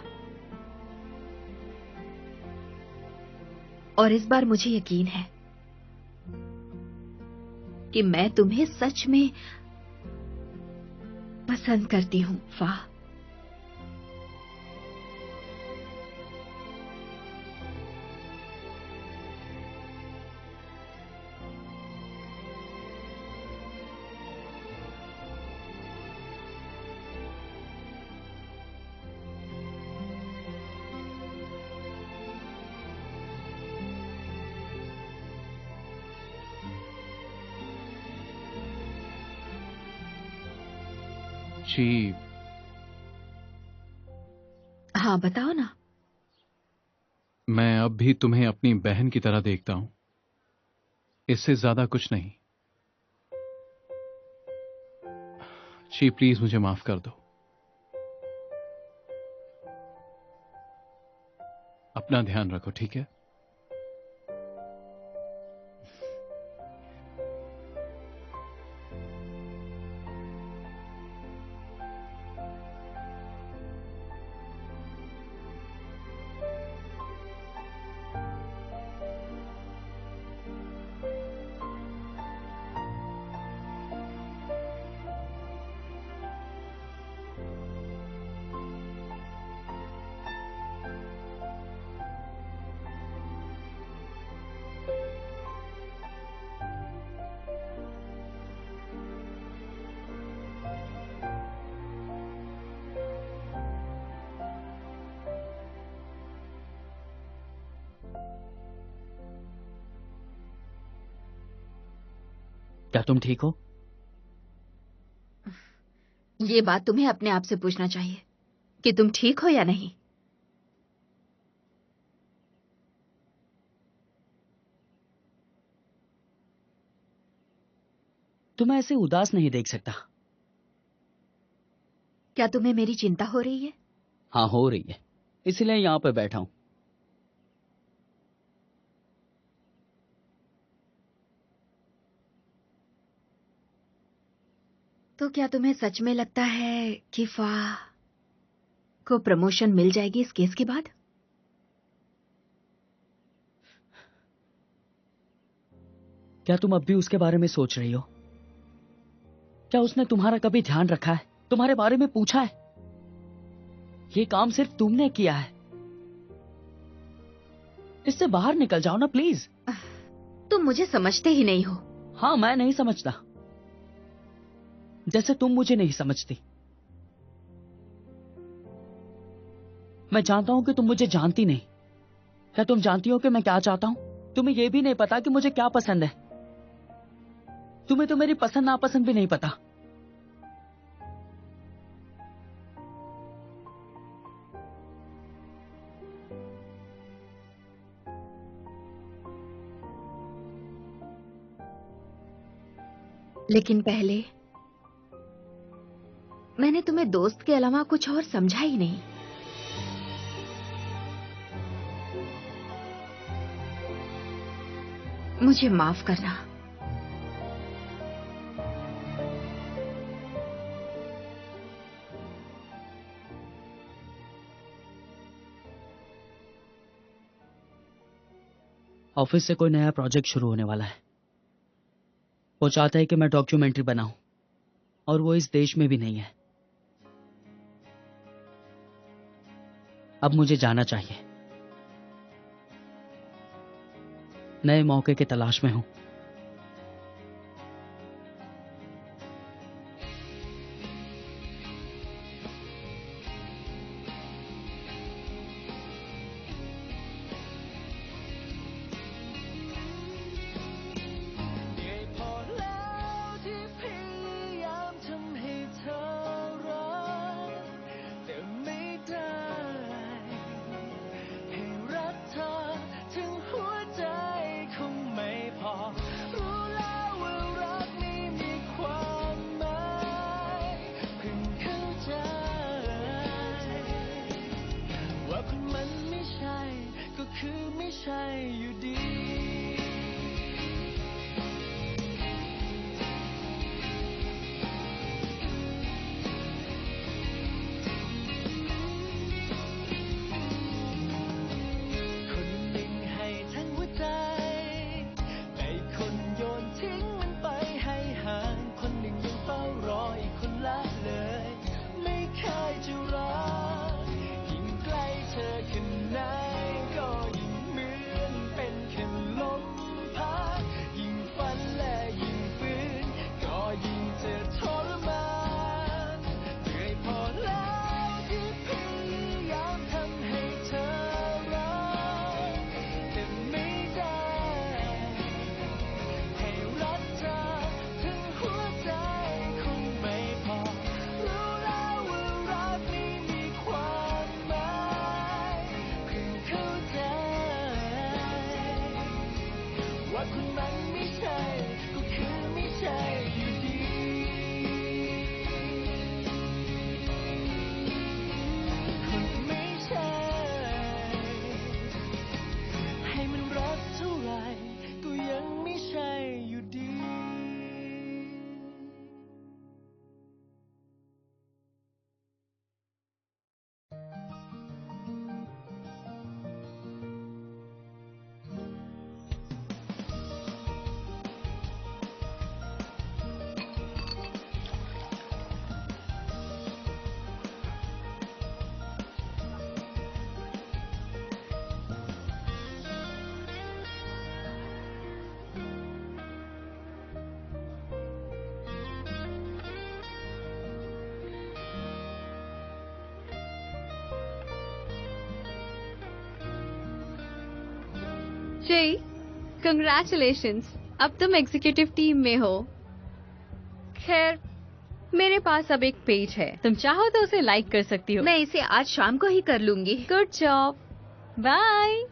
और इस बार मुझे यकीन है कि मैं तुम्हें सच में पसंद करती हूँ। वाह, जी, हाँ बताओ ना। मैं अब भी तुम्हें अपनी बहन की तरह देखता हूं, इससे ज्यादा कुछ नहीं। जी प्लीज मुझे माफ कर दो। अपना ध्यान रखो, ठीक है? क्या तुम ठीक हो? ये बात तुम्हें अपने आप से पूछना चाहिए कि तुम ठीक हो या नहीं। तुम्हें ऐसे उदास नहीं देख सकता। क्या तुम्हें मेरी चिंता हो रही है? हाँ, हो रही है, इसलिए यहाँ पे बैठा हूं। तो क्या तुम्हें सच में लगता है कि फाह को प्रमोशन मिल जाएगी इस केस के बाद? क्या तुम अब भी उसके बारे में सोच रही हो? क्या उसने तुम्हारा कभी ध्यान रखा है, तुम्हारे बारे में पूछा है? ये काम सिर्फ तुमने किया है। इससे बाहर निकल जाओ ना प्लीज। तुम मुझे समझते ही नहीं हो। हाँ, मैं नहीं समझता, जैसे तुम मुझे नहीं समझती। मैं जानता हूं कि तुम मुझे जानती नहीं। क्या तुम जानती हो कि मैं क्या चाहता हूं? तुम्हें यह भी नहीं पता कि मुझे क्या पसंद है। तुम्हें तो मेरी पसंद नापसंद भी नहीं पता। लेकिन पहले मैंने तुम्हें दोस्त के अलावा कुछ और समझा ही नहीं। मुझे माफ करना। ऑफिस से कोई नया प्रोजेक्ट शुरू होने वाला है। वो चाहता है कि मैं डॉक्यूमेंट्री बनाऊं, और वो इस देश में भी नहीं है। अब मुझे जाना चाहिए। नए मौके की तलाश में हूं। जय, कंग्रेचुलेशंस, अब तुम एग्जीक्यूटिव टीम में हो। खैर, मेरे पास अब एक पेज है, तुम चाहो तो उसे लाइक कर सकती हो। मैं इसे आज शाम को ही कर लूंगी। Good job, bye.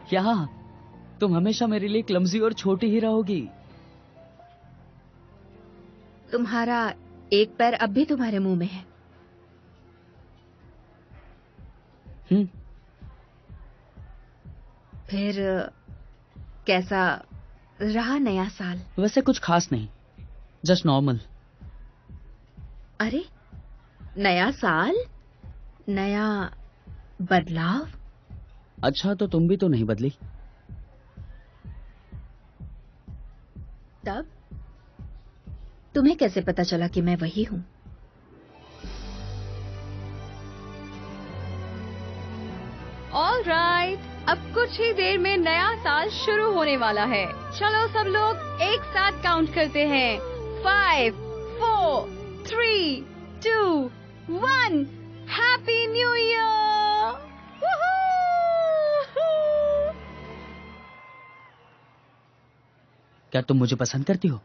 क्या तुम हमेशा मेरे लिए क्लमजी और छोटी ही रहोगी? तुम्हारा एक पैर अब भी तुम्हारे मुंह में है। फिर कैसा रहा नया साल? वैसे कुछ खास नहीं, जस्ट नॉर्मल। अरे, नया साल, नया बदलाव। अच्छा, तो तुम भी तो नहीं बदली। तब तुम्हें कैसे पता चला कि मैं वही हूँ? ऑलराइट, अब कुछ ही देर में नया साल शुरू होने वाला है। चलो सब लोग एक साथ काउंट करते हैं। 5, 4, 3, 2, 1। Happy new year. क्या तुम मुझे पसंद करती हो?